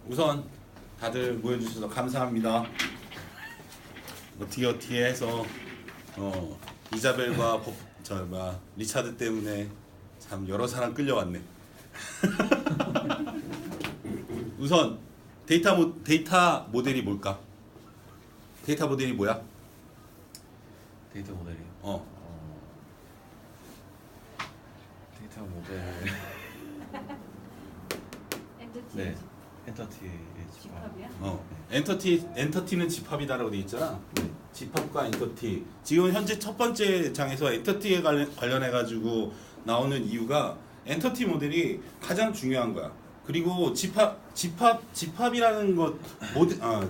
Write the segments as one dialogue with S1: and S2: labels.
S1: 우선 다들 모여주셔서 감사합니다. 어떻게 해서 이자벨과 리차드 때문에 참 여러 사람 끌려왔네. 우선 데이터 모델이 뭘까? 데이터 모델이 뭐야?
S2: 데이터 모델이요? 데이터 모델
S3: 엔티티
S2: 네 엔터티의 집합.
S3: 집합이야?
S1: 엔터티는 집합이다라고 돼 있잖아.
S2: 네.
S1: 집합과 엔터티. 지금 현재 첫 번째 장에서 엔터티에 관련해 가지고 나오는 이유가 엔터티 모델이 가장 중요한 거야. 그리고 집합이라는 것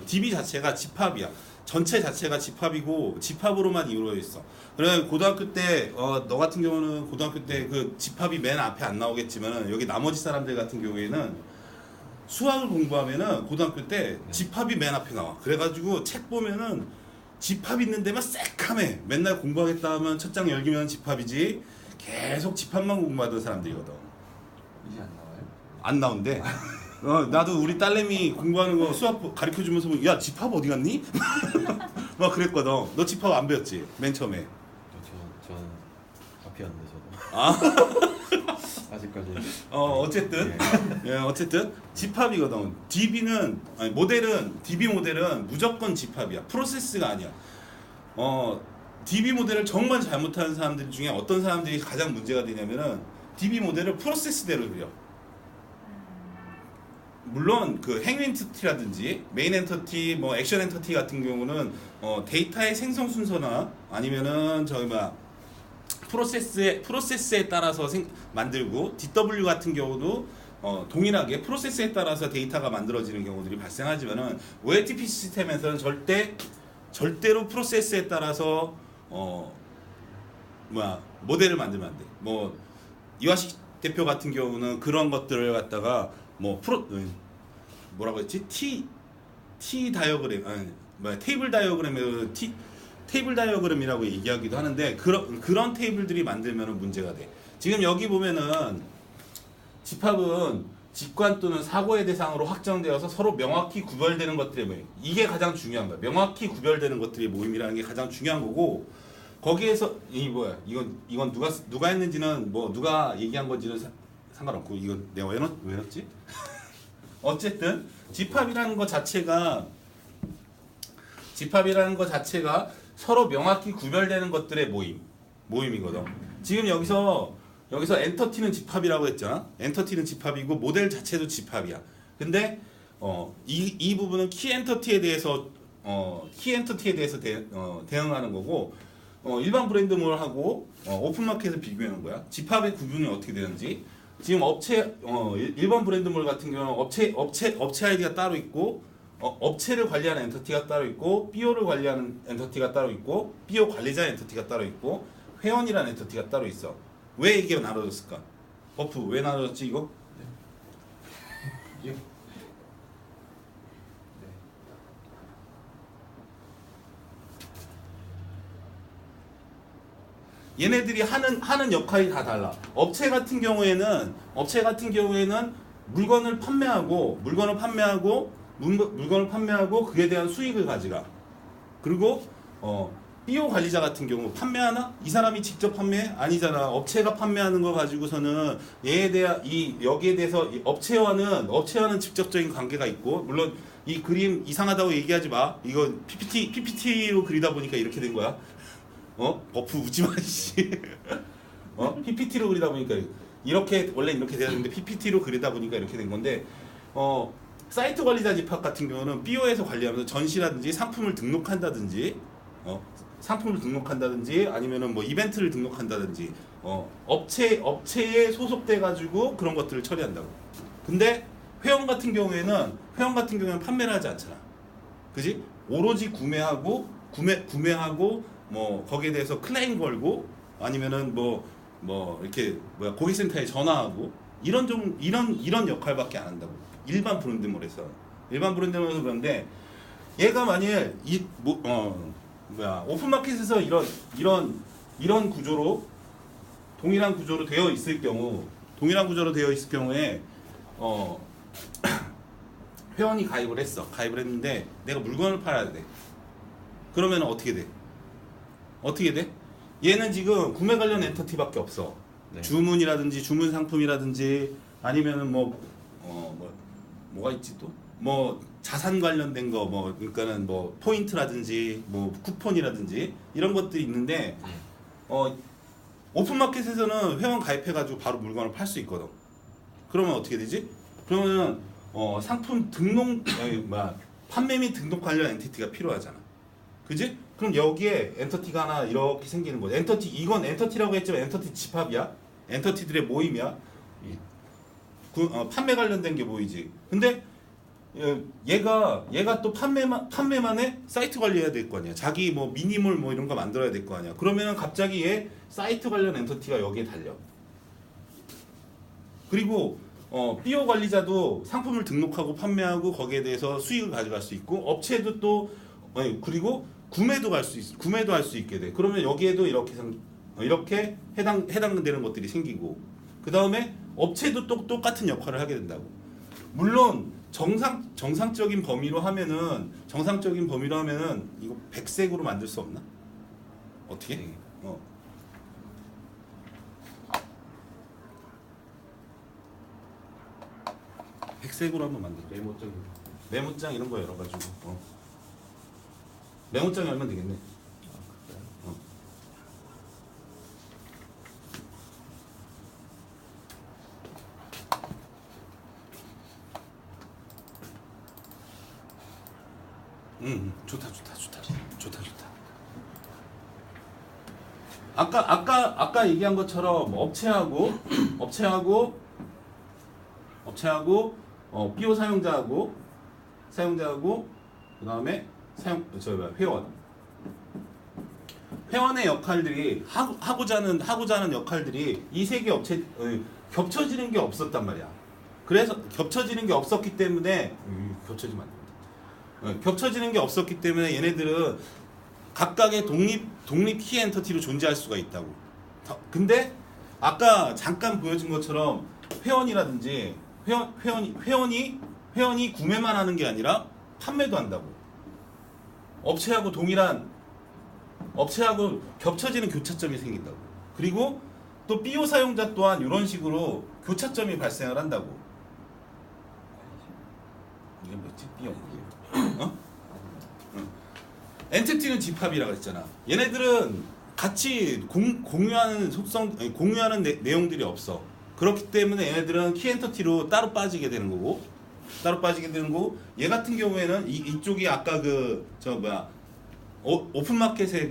S1: DB 자체가 집합이야. 전체 자체가 집합이고 집합으로만 이루어져 있어. 그래 고등학교 때 너 같은 경우는 고등학교 때 그 집합이 맨 앞에 안 나오겠지만 여기 나머지 사람들 같은 경우에는 수학을 공부하면은 고등학교 때 집합이 맨 앞에 나와. 그래가지고 책 보면은 집합 있는 데만 새카매. 맨날 공부하겠다 하면 첫 장 열기면 집합이지. 계속 집합만 공부하던 사람들이거든.
S2: 이제 안 나와요?
S1: 안 나온대. 나도 우리 딸내미 공부하는 거 수학 가르쳐 주면서 야 집합 어디 갔니? 막 그랬거든. 너 집합 안 배웠지? 맨 처음에.
S2: 저는 앞이었는데 저도.
S1: 아.
S2: 아직까지.
S1: 어쨌든 어쨌든 집합이거든. DB 모델은 무조건 집합이야. 프로세스가 아니야. DB 모델을 정말 잘못하는 사람들 중에 어떤 사람들이 가장 문제가 되냐면은 DB 모델을 프로세스대로 그려. 물론 그 행위 엔터티라든지 메인 엔터티, 뭐 액션 엔터티 같은 경우는 데이터의 생성 순서나 아니면은 프로세스에 따라서 만들고 DW 같은 경우도 동일하게 프로세스에 따라서 데이터가 만들어지는 경우들이 발생하지만은 OLTP 시스템에서는 절대로 프로세스에 따라서 모델을 만들면 안 돼. 뭐 이화식 대표 같은 경우는 그런 것들을 갖다가 뭐라고 했지? T 다이어그램 테이블 다이어그램을 테이블 다이어그램이라고 얘기하기도 하는데 그런 테이블들이 만들면 문제가 돼. 지금 여기 보면은 집합은 직관 또는 사고의 대상으로 확정되어서 서로 명확히 구별되는 것들의 모임. 이게 가장 중요한 거야. 명확히 구별되는 것들의 모임이라는 게 가장 중요한 거고 거기에서 이건 누가 했는지는 뭐 누가 얘기한 건지는 상관없고 이건 내가 왜 넣었지? 어쨌든 집합이라는 것 자체가 서로 명확히 구별되는 것들의 모임이거든. 지금 여기서 엔터티는 집합이라고 했잖아. 엔터티는 집합이고 모델 자체도 집합이야. 근데 이 부분은 키 엔터티에 대해서 대응하는 거고 일반 브랜드몰하고 오픈마켓을 비교하는 거야. 집합의 구분이 어떻게 되는지. 지금 일반 브랜드몰 같은 경우는 업체 아이디가 따로 있고 업체를 관리하는 엔터티가 따로 있고 BO를 관리하는 엔터티가 따로 있고 BO 관리자 엔터티가 따로 있고 회원이라는 엔터티가 따로 있어. 왜 이게 나눠졌을까? 버프 왜 나눠졌지 이거? 네. 얘네들이 하는 역할이 다 달라. 업체 같은 경우에는 물건을 판매하고 그에 대한 수익을 가져가. 그리고 BO 관리자 같은 경우 판매하나? 이 사람이 직접 판매해? 아니잖아. 업체가 판매하는 거 가지고서는 여기에 대해서 업체와는 직접적인 관계가 있고 물론 이 그림 이상하다고 얘기하지 마. 이거 PPT로 그리다 보니까 이렇게 된 거야. 버프 웃지 마 씨. PPT로 그리다 보니까 원래 이렇게 되었는데 PPT로 그리다 보니까 이렇게 된 건데 사이트 관리자 집합 같은 경우는 BO에서 관리하면서 전시라든지 상품을 등록한다든지 아니면은 뭐 이벤트를 등록한다든지 업체에 소속돼 가지고 그런 것들을 처리한다고. 근데 회원 같은 경우에는 판매를 하지 않잖아. 그지? 오로지 구매하고 뭐 거기에 대해서 클레임 걸고 아니면은 이렇게 고객센터에 전화하고 이런 역할밖에 안 한다고. 일반 브랜드몰에서 그런데 얘가 만일 오픈마켓에서 이런 구조로 동일한 구조로 되어 있을 경우에 회원이 가입을 했어. 가입을 했는데 내가 물건을 팔아야 돼. 그러면 어떻게 돼? 어떻게 돼? 얘는 지금 구매 관련 엔터티밖에 없어.
S2: 네.
S1: 주문이라든지 주문 상품이라든지 아니면은 뭐가 있지 또? 뭐 자산 관련된 거 뭐 그러니까는 뭐 포인트라든지 뭐 쿠폰이라든지 이런 것들이 있는데 오픈마켓에서는 회원 가입해가지고 바로 물건을 팔 수 있거든. 그러면 어떻게 되지? 그러면 상품 등록 판매 및 등록 관련 엔티티가 필요하잖아. 그지? 그럼 여기에 엔터티가 하나 이렇게 생기는 거지. 이건 엔터티라고 했지만 엔터티 집합이야. 엔터티들의 모임이야. 판매 관련된 게 보이지. 근데 얘가 또 판매만에 사이트 관리해야 될 거 아니야. 자기 뭐 미니몰 뭐 이런 거 만들어야 될 거 아니야. 그러면은 갑자기 얘 사이트 관련 엔터티가 여기에 달려. 그리고 BO 관리자도 상품을 등록하고 판매하고 거기에 대해서 수익을 가져갈 수 있고 업체도 또 그리고 구매도 할 수 있게 돼. 그러면 여기에도 이렇게 해당되는 것들이 생기고 그 다음에 업체도 또 똑같은 역할을 하게 된다고. 물론 정상적인 범위로 하면은 이거 백색으로 만들 수 없나? 어떻게?
S2: 네.
S1: 백색으로 한번 만들어. 메모장 이런 거 열어가지고. 메모장 열면 되겠네. 좋다. 아까 얘기한 것처럼 업체하고 BO 사용자하고 그다음에 회원의 역할들이 하고자 하는 역할들이 이 세 개 업체 겹쳐지는 게 없었단 말이야. 그래서 겹쳐지는 게 없었기 때문에 겹쳐지면 안 된다. 겹쳐지는 게 없었기 때문에 얘네들은 각각의 독립 키 엔터티로 존재할 수가 있다고. 근데 아까 잠깐 보여준 것처럼 회원이라든지 회원이 구매만 하는 게 아니라 판매도 한다고. 업체하고 겹쳐지는 교차점이 생긴다고. 그리고 또 BO 사용자 또한 이런 식으로 교차점이 발생을 한다고. 이게 뭐지? BO. 엔티티는 집합이라고 했잖아. 얘네들은 같이 공유하는 내용들이 없어. 그렇기 때문에 얘네들은 키 엔터티로 따로 빠지게 되는 거고 얘 같은 경우에는 이쪽이 아까 오픈마켓의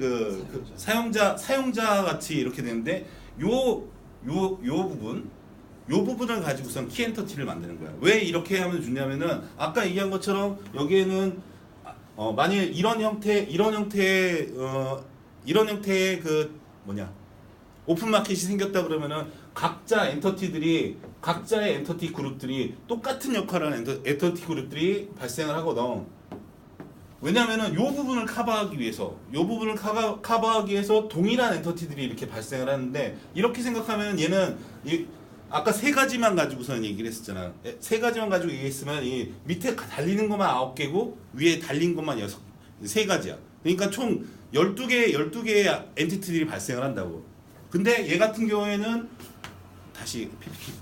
S1: 사용자 같이 이렇게 되는데 요 부분을 가지고선 키 엔터티를 만드는 거야. 왜 이렇게 하면 좋냐면은 아까 얘기한 것처럼 여기에는 만일 이런 형태의 오픈마켓이 생겼다 그러면은 각자의 엔터티 그룹들이 똑같은 역할을 하는 엔터티 그룹들이 발생을 하거든. 왜냐면은 요 부분을 커버하기 위해서 동일한 엔터티들이 이렇게 발생을 하는데 이렇게 생각하면 얘는 아까 세 가지만 가지고서는 얘기를 했었잖아. 세 가지만 가지고 얘기했으면 이 밑에 달리는 것만 9개고 위에 달린 것만 3가지야. 그러니까 총 12개의 엔티티들이 발생을 한다고. 근데 얘 같은 경우에는 다시 PPT.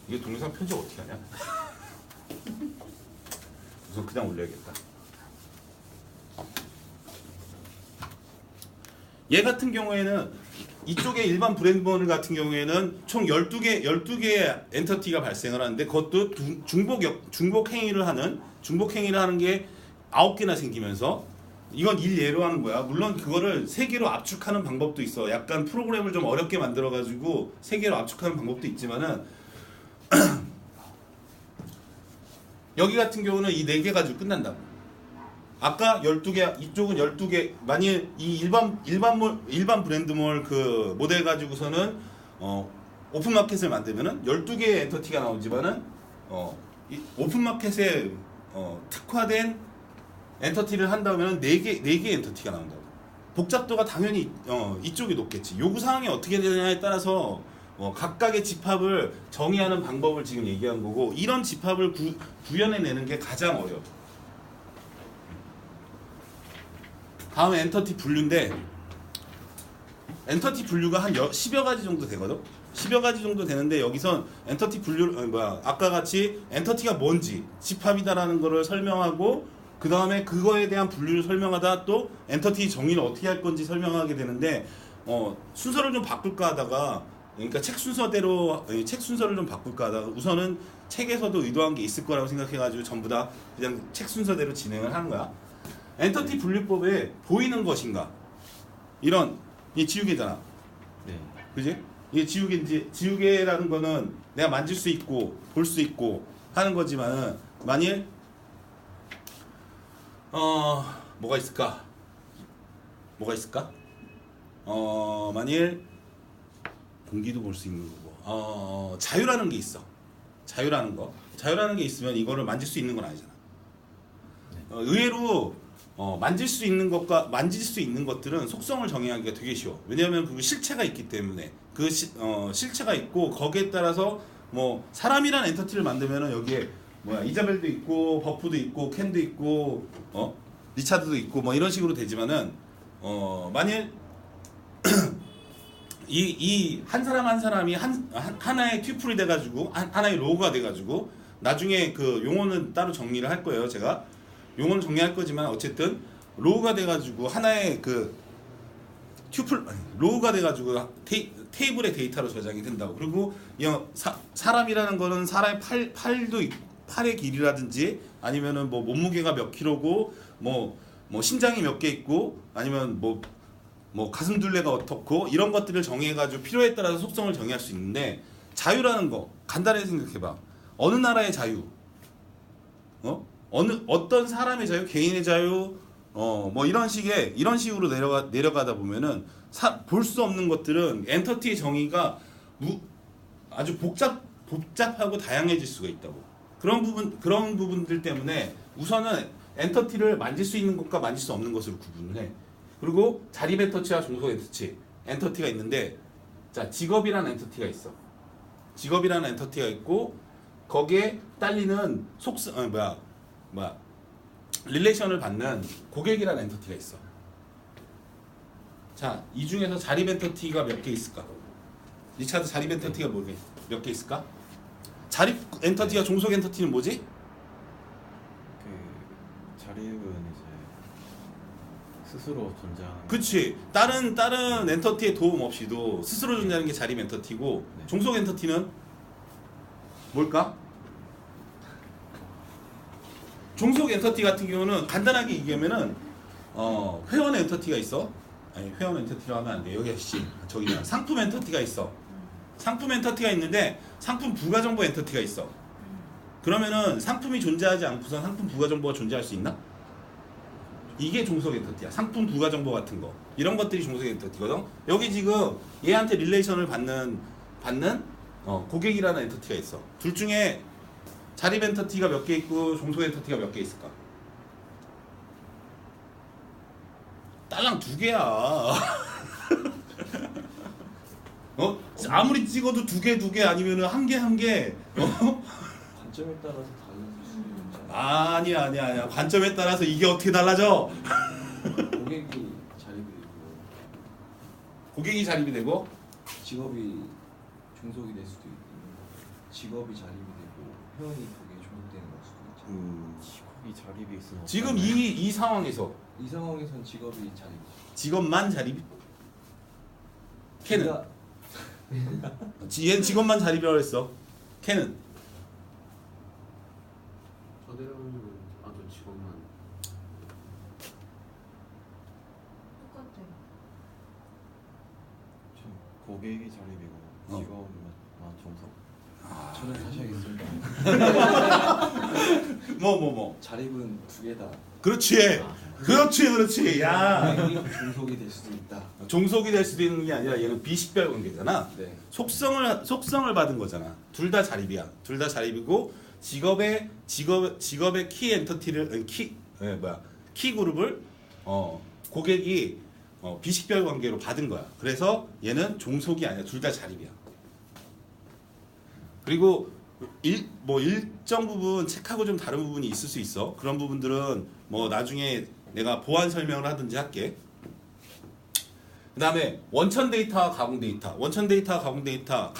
S1: 이게 동영상 편집 어떻게 하냐? 우선 그냥 올려야겠다. 얘 같은 경우에는 이쪽에 일반 브랜드몰 같은 경우에는 총 12개의 엔터티가 발생을 하는데 그것도 중복 행위를 하는 게 9개나 생기면서 이건 일예로 하는 거야. 물론 그거를 3개로 압축하는 방법도 있어. 약간 프로그램을 좀 어렵게 만들어 가지고 3개로 압축하는 방법도 있지만은 여기 같은 경우는 이 4개 가지고 끝난다고. 아까 12개, 이쪽은 12개. 만일 이 일반 브랜드몰 그 모델 가지고서는 오픈마켓을 만들면은 12개의 엔터티가 나오지만은 이 오픈마켓에 특화된 엔터티를 한다면 4개 엔터티가 나온다고. 복잡도가 당연히 이쪽이 높겠지. 요구 사항이 어떻게 되느냐에 따라서 각각의 집합을 정의하는 방법을 지금 얘기한 거고, 이런 집합을 구현해내는 게 가장 어려워. 다음에 엔터티 분류인데, 엔터티 분류가 한 10여 가지 정도 되거든. 10여 가지 정도 되는데, 여기선 엔터티 분류 아까 같이 엔터티가 뭔지, 집합이다라는 거를 설명하고, 그 다음에 그거에 대한 분류를 설명하다 또 엔터티 정의를 어떻게 할 건지 설명하게 되는데, 순서를 좀 바꿀까 하다가, 그러니까 책 순서를 좀 바꿀까 하다가 우선은 책에서도 의도한 게 있을 거라고 생각해가지고 전부 다 그냥 책 순서대로 진행을 하는 거야. 엔터티 분류법에 보이는 것인가? 이런 이 지우개잖아.
S2: 네.
S1: 그지? 이게 지우개라는 거는 내가 만질 수 있고 볼 수 있고 하는 거지만은, 만일 뭐가 있을까? 만일 공기도 볼 수 있는 거고, 자유라는 게 있어. 자유라는 게 있으면 이거를 만질 수 있는 건 아니잖아. 의외로 만질 수 있는 것들은 속성을 정의하기가 되게 쉬워. 왜냐하면 그 실체가 있기 때문에, 그 실체가 있고, 거기에 따라서 뭐 사람이란 엔터티를 만들면은 여기에 이자벨도 있고 버프도 있고 켄도 있고 리차드도 있고 뭐 이런 식으로 되지만은, 만일 이 한 사람 한 사람이 하나의 튜플이 돼가지고 하나의 로우가 돼가지고, 나중에 그 용어는 따로 정리를 할 거예요. 제가 용어는 정리할 거지만, 어쨌든 로우가 돼가지고 하나의 그 로우가 돼가지고 테이블의 데이터로 저장이 된다고. 그리고 사람이라는 거는 사람의 팔의 길이라든지, 아니면은 뭐 몸무게가 몇 킬로고, 뭐 심장이 몇 개 있고, 아니면 뭐 가슴 둘레가 어떻고, 이런 것들을 정해가지고 필요에 따라서 속성을 정의할 수 있는데, 자유라는 거 간단하게 생각해봐. 어느 나라의 자유, 어떤 사람의 자유, 개인의 자유, 뭐 이런 식으로 내려가다 보면은 볼 수 없는 것들은 엔터티의 정의가 아주 복잡하고 다양해질 수가 있다고. 그런 부분들 때문에 우선은 엔터티를 만질 수 있는 것과 만질 수 없는 것으로 구분을 해. 그리고 자립 엔터티와 종속 엔터티가 있는데, 자, 직업이라는 엔터티가 있어. 직업이라는 엔터티가 있고, 거기에 딸리는 릴레이션을 받는 고객이라는 엔터티가 있어. 자, 이 중에서 자립 엔터티가 몇 개 있을까? 리차드, 자립 엔터티가 몇 개 있을까? 자립 엔터티와 종속 엔터티는 뭐지?
S2: 그 자립은 이제 스스로 존재하는.
S1: 그치. 다른 엔터티의 도움 없이도 스스로 존재하는 게 자립 엔터티고,
S2: 네.
S1: 종속 엔터티는 뭘까? 종속 엔터티 같은 경우는 간단하게 얘기하면은 회원 엔터티가 있어. 아니, 회원 엔터티로 하면 안 돼. 여기 저기냐. 상품 엔터티가 있어. 상품 엔터티가 있는데 상품 부가 정보 엔터티가 있어. 그러면은 상품이 존재하지 않고서 상품 부가 정보가 존재할 수 있나? 이게 종속 엔터티야. 상품 부가 정보 같은 거. 이런 것들이 종속 엔터티거든. 여기 지금 얘한테 릴레이션을 받는 고객이라는 엔터티가 있어. 둘 중에 자립 엔터티가 몇 개 있고 종속 엔터티가 몇 개 있을까? 딸랑 2개야. 아무리 찍어도 2개 아니면은 1개.
S2: 관점에 따라서 달라질 수 있는.
S1: 아니야. 관점에 따라서 이게 어떻게 달라져?
S2: 고객이 자립이 되고
S1: 고객이 자립이 되고,
S2: 직업이 종속이 될 수도 있고, 직업이 자립이 되고 회원이 그게 종속되는 걸 수도 있죠. 직업이 자립이 있으면
S1: 지금 이 상황에서
S2: 이 상황에선 직업이 자립이죠.
S1: 직업만 자립? 캔은? 얘는 직업만 자립이라고 했어. 캔은?
S4: 저대로는 나도 직업만.
S3: 똑같아.
S2: 고객이 자립이고 직업만 종속. 저는 다시 하겠습니다.
S1: 뭐.
S2: 자립은 2개다.
S1: 그렇지. 야.
S2: 종속이 될 수도 있다.
S1: 종속이 될 수도 있는 게 아니라 얘는 비식별 관계잖아.
S2: 네.
S1: 속성을 받은 거잖아. 둘 다 자립이야. 둘 다 자립이고, 직업의 키 엔터티를 키 그룹을 고객이 비식별 관계로 받은 거야. 그래서 얘는 종속이 아니야. 둘 다 자립이야. 그리고 일정 부분 책하고 좀 다른 부분이 있을 수 있어. 그런 부분들은 뭐 나중에 내가 보완 설명을 하든지 할게. 그 다음에 원천 데이터와 가공 데이터. 원천 데이터와 가공 데이터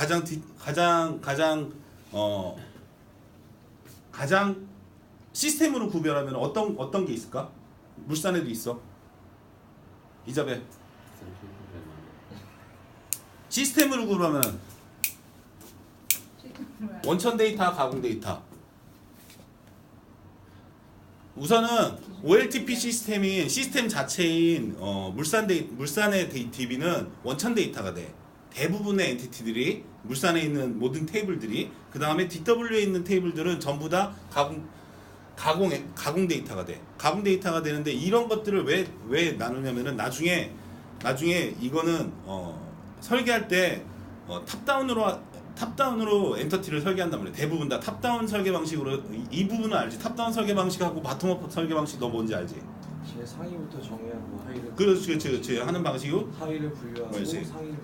S1: 가장 시스템으로 구별하면 어떤 게 있을까? 물산에도 있어. 이자벨. 시스템으로 구별하면 원천 데이터, 가공 데이터. 우선은 OLTP 시스템인 시스템 자체인 물산의 DB는 원천 데이터가 돼. 대부분의 엔티티들이 물산에 있는 모든 테이블들이 그 다음에 DW에 있는 테이블들은 전부 다 가공 데이터가 돼. 가공 데이터가 되는데 이런 것들을 왜 나누냐면은 나중에 이거는 설계할 때 탑다운으로 엔터티를 설계한단 말이야. 대부분 다 탑다운 설계 방식으로 이 부분은 알지. 탑다운 설계 방식하고 바텀업 설계 방식 너 뭔지 알지?
S2: 제일 상위부터 정의하고 하위를
S1: 그렇지 하는 방식이고.
S2: 하위를 분류하고
S1: 그렇지.
S2: 상위를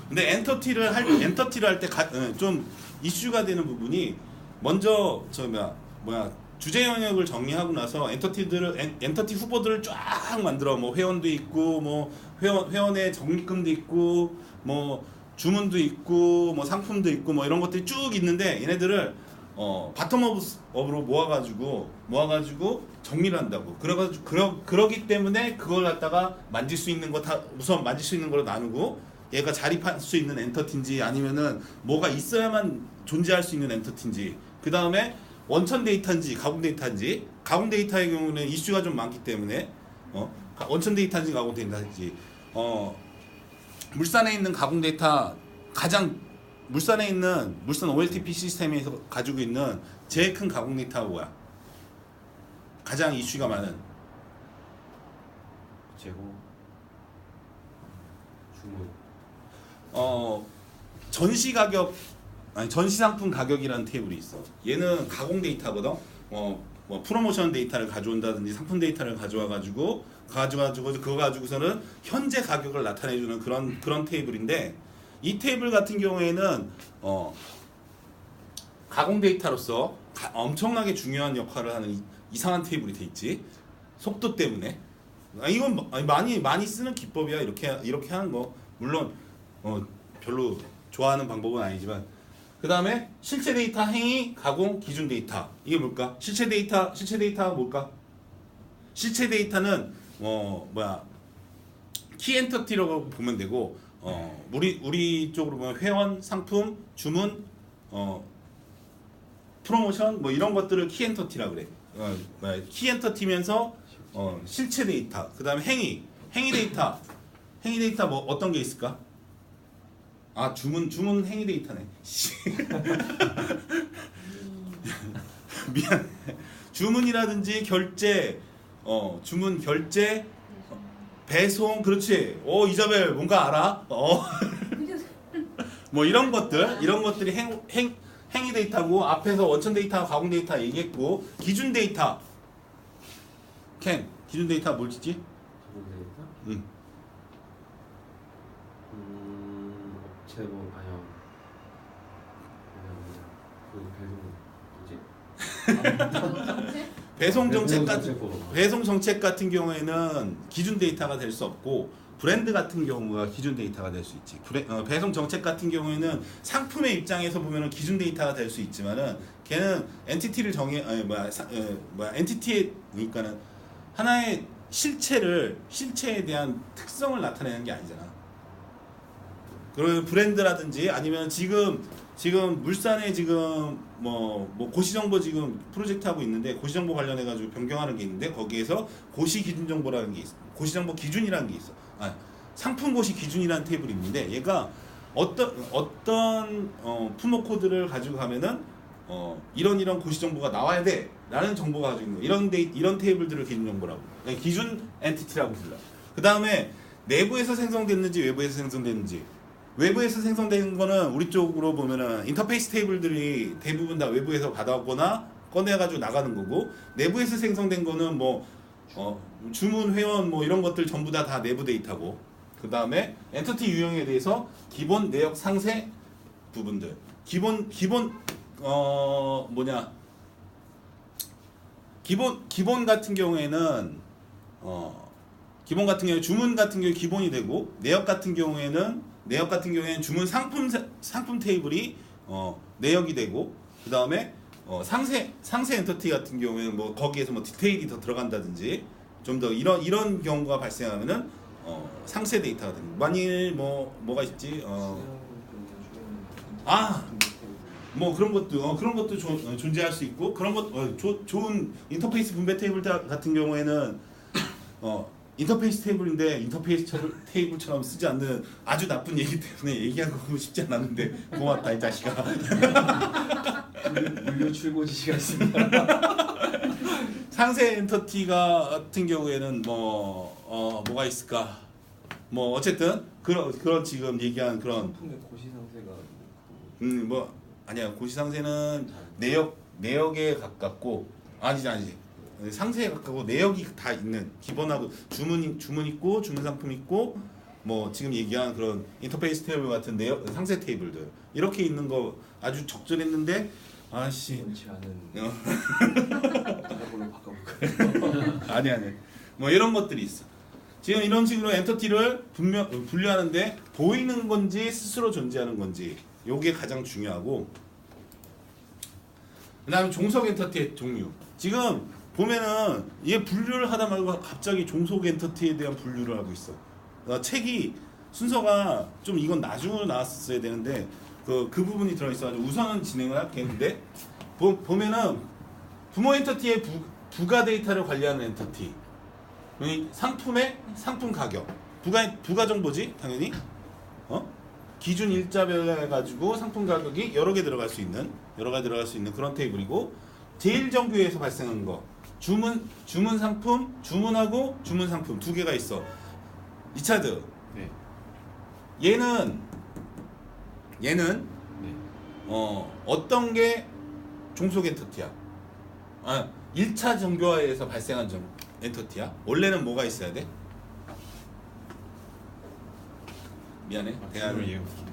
S1: 근데 엔터티를 할 때 좀 이슈가 되는 부분이 먼저 주제 영역을 정리하고 나서 엔터티 후보들을 쫙 만들어. 뭐 회원도 있고 뭐 회원의 적립금도 있고 뭐 주문도 있고 뭐 상품도 있고 뭐 이런 것들이 쭉 있는데 얘네들을 바텀업으로 모아가지고 정리를 한다고. 그러기 때문에 그걸 갖다가 만질 수 있는 거 우선 만질 수 있는 걸로 나누고 얘가 자립할 수 있는 엔터티인지 아니면은 뭐가 있어야만 존재할 수 있는 엔터티인지 그 다음에 원천 데이터인지 가공 데이터인지 가공 데이터의 경우는 이슈가 좀 많기 때문에 원천 데이터인지 가공 데이터인지 물산에 있는 가공 데이터 물산에 있는 물산 OLTP 시스템에서 가지고 있는 제일 큰 가공 데이터가 뭐야? 가장 이슈가 많은
S4: 재고 주문
S1: 전시 가격 전시 상품 가격이라는 테이블이 있어. 얘는 가공 데이터거든. 뭐 프로모션 데이터를 가져온다든지 상품 데이터를 가져와가지고 그거 가지고서는 현재 가격을 나타내주는 그런 테이블인데 이 테이블 같은 경우에는 가공 데이터로서 엄청나게 중요한 역할을 하는 이상한 테이블이 돼 있지. 속도 때문에. 이건 많이 쓰는 기법이야. 이렇게 하는 거. 물론 별로 좋아하는 방법은 아니지만. 그 다음에 실체 데이터, 행위, 가공, 기준 데이터. 이게 뭘까? 실체 데이터가 뭘까? 실체 데이터는 키 엔터티라고 보면 되고 우리 쪽으로 보면 회원, 상품, 주문, 프로모션 뭐 이런 것들을 키 엔터티라고 그래. 키 엔터티면서 실체 데이터. 그 다음에 행위 데이터 뭐 어떤 게 있을까? 주문 행위 데이터네. 미안. 주문이라든지 결제, 주문 결제, 배송, 그렇지. 이자벨 뭔가 알아? 뭐 이런 것들이 행위 데이터고 앞에서 원천 데이터, 가공 데이터 얘기했고 기준 데이터. 기준 데이터 뭘 짓지?
S4: 재고 데이터?
S1: 응.
S4: 재고 그
S1: 배송 정책
S4: 배송
S1: 같은 경우에는 기준 데이터가 될 수 없고 브랜드 같은 경우가 기준 데이터가 될 수 있지. 배송 정책 같은 경우에는 상품의 입장에서 보면은 기준 데이터가 될 수 있지만은 걔는 엔티티를 엔티티에 그러니까는 하나의 실체에 대한 특성을 나타내는 게 아니잖아. 그리고 브랜드라든지 아니면 지금 물산에 지금 뭐 고시정보 지금 프로젝트 하고 있는데 고시정보 관련해 가지고 변경하는 게 있는데 거기에서 고시 기준 정보라는 게 있어. 고시정보 기준이라는 게 있어. 상품 고시 기준이라는 테이블이 있는데 얘가 어떤 품목 코드를 가지고 가면은 이런 고시 정보가 나와야 돼라는 정보가 가지고 있는 거. 이런 테이블들을 기준 정보라고. 그러니까 기준 엔티티라고 불러. 그 다음에 내부에서 생성됐는지 외부에서 생성됐는지. 외부에서 생성된 거는 우리 쪽으로 보면은 인터페이스 테이블들이 대부분 다 외부에서 받아오거나 꺼내가지고 나가는 거고 내부에서 생성된 거는 뭐 주문 회원 뭐 이런 것들 전부 다 내부 데이터고 그 다음에 엔터티 유형에 대해서 기본 내역 상세 부분들 기본 뭐냐 기본 같은 경우에는 기본 같은 경우에 주문 같은 경우에 기본이 되고 내역 같은 경우에는 주문 상품 테이블이 내역이 되고 그 다음에 상세 엔터티 같은 경우에는 뭐 거기에서 뭐 디테일이 더 들어간다든지 좀 더 이런 경우가 발생하면은 상세 데이터가 됩니다. 만일 뭐가 있지 뭐 그런 것도 존재할 수 있고 그런 것 좋은 인터페이스 분배 테이블 같은 경우에는 인터페이스 테이블인데 인터페이스 테이블처럼 쓰지 않는 아주 나쁜 얘기 때문에 얘기하고 싶지 않았는데 고맙다 이 자식아.
S2: 물류 출고 지시가 있습니다.
S1: 상세 엔터티 같은 경우에는 뭐가 있을까? 뭐 어쨌든 그런 지금 얘기한 그런
S2: 상품의 고시상세가
S1: 아니야 고시상세는 내역에 가깝고 아니지 상세에 가깝고 내역이 다 있는 기본하고 주문 있고 주문 상품 있고 뭐 지금 얘기한 그런 인터페이스 테이블 같은 내역 상세 테이블들 이렇게 있는 거 아주 적절했는데 아씨
S2: 원치 않은 다른 걸로 바꿔볼까요?
S1: 아니 뭐 이런 것들이 있어. 지금 이런 식으로 엔터티를 분류하는데 보이는 건지 스스로 존재하는 건지 요게 가장 중요하고 그 다음에 종속 엔터티의 종류. 지금 보면은 얘 분류를 하다 말고 갑자기 종속 엔터티에 대한 분류를 하고 있어. 책이 순서가 좀 이건 나중으로 나왔어야 되는데 그 부분이 들어있어가지고 우선은 진행을 할게는데 보면은 부모 엔터티의 부가 데이터를 관리하는 엔터티. 상품의 상품 가격. 부가 정보지 당연히. 기준 일자별로 해가지고 상품 가격이 여러 개 들어갈 수 있는 그런 테이블이고 제일 정규에서 발생하는 거 주문 상품 주문하고 주문 상품 두 개가 있어. 리차드.
S4: 네.
S1: 얘는
S4: 네.
S1: 어떤 게 종속 엔터티야? 1차 정교화에서 발생한 엔터티야? 원래는 뭐가 있어야 돼? 미안해. 대화를.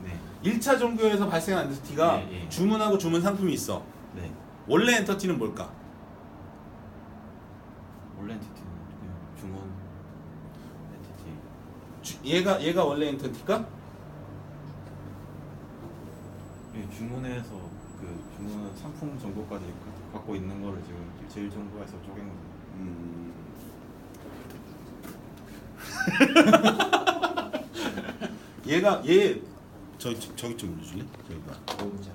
S4: 네.
S1: 1차 정교에서 발생한 엔터티가
S4: 예.
S1: 주문하고 주문 상품이 있어.
S4: 네.
S1: 원래 엔터티는 뭘까?
S4: 원래 엔티티는 그냥 중원 엔티티.
S1: 얘가 원래 엔터티가?
S4: 예, 주문에서 그 주문 상품 정보까지 갖고 있는 거를 지금 제일 정보에서 쪼갠 거죠.
S1: 얘 저기 좀 눌러줄래? 저기가.
S2: 뭔지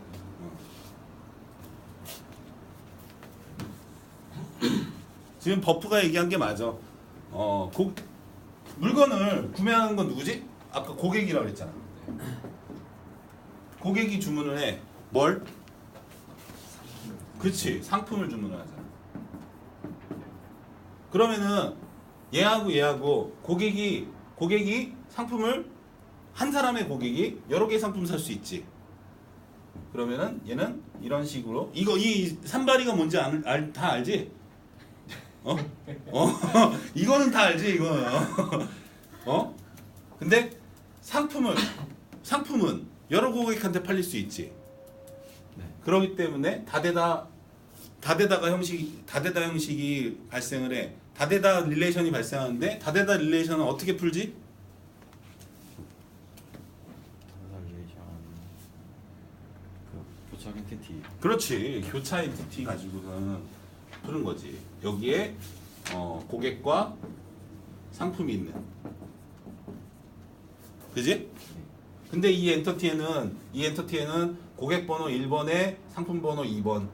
S1: 지금 버프가 얘기한 게 맞아. 물건을 구매하는 건 누구지? 아까 고객이라고 그랬잖아. 고객이 주문을 해. 뭘? 그렇지. 상품을 주문을 하잖아. 그러면은 얘하고 고객이 상품을 한 사람의 고객이 여러 개의 상품 살 수 있지. 그러면은 얘는 이런 식으로 이 산발이가 뭔지 다 알지? 이거는 다 알지 이거는. 근데 상품은 여러 고객한테 팔릴 수 있지.
S4: 네.
S1: 그렇기 때문에 다대다 형식이 발생을 해. 다대다 릴레이션이 발생하는데 다대다 릴레이션은 어떻게 풀지?
S4: 릴레이션 그 교착 엔티티.
S1: 그렇지. 교차 엔티티 가지고서는 푸는 거지. 여기에 고객과 상품이 있는. 그지? 근데 이 엔터티에는 고객 번호 1번에 상품 번호 2번,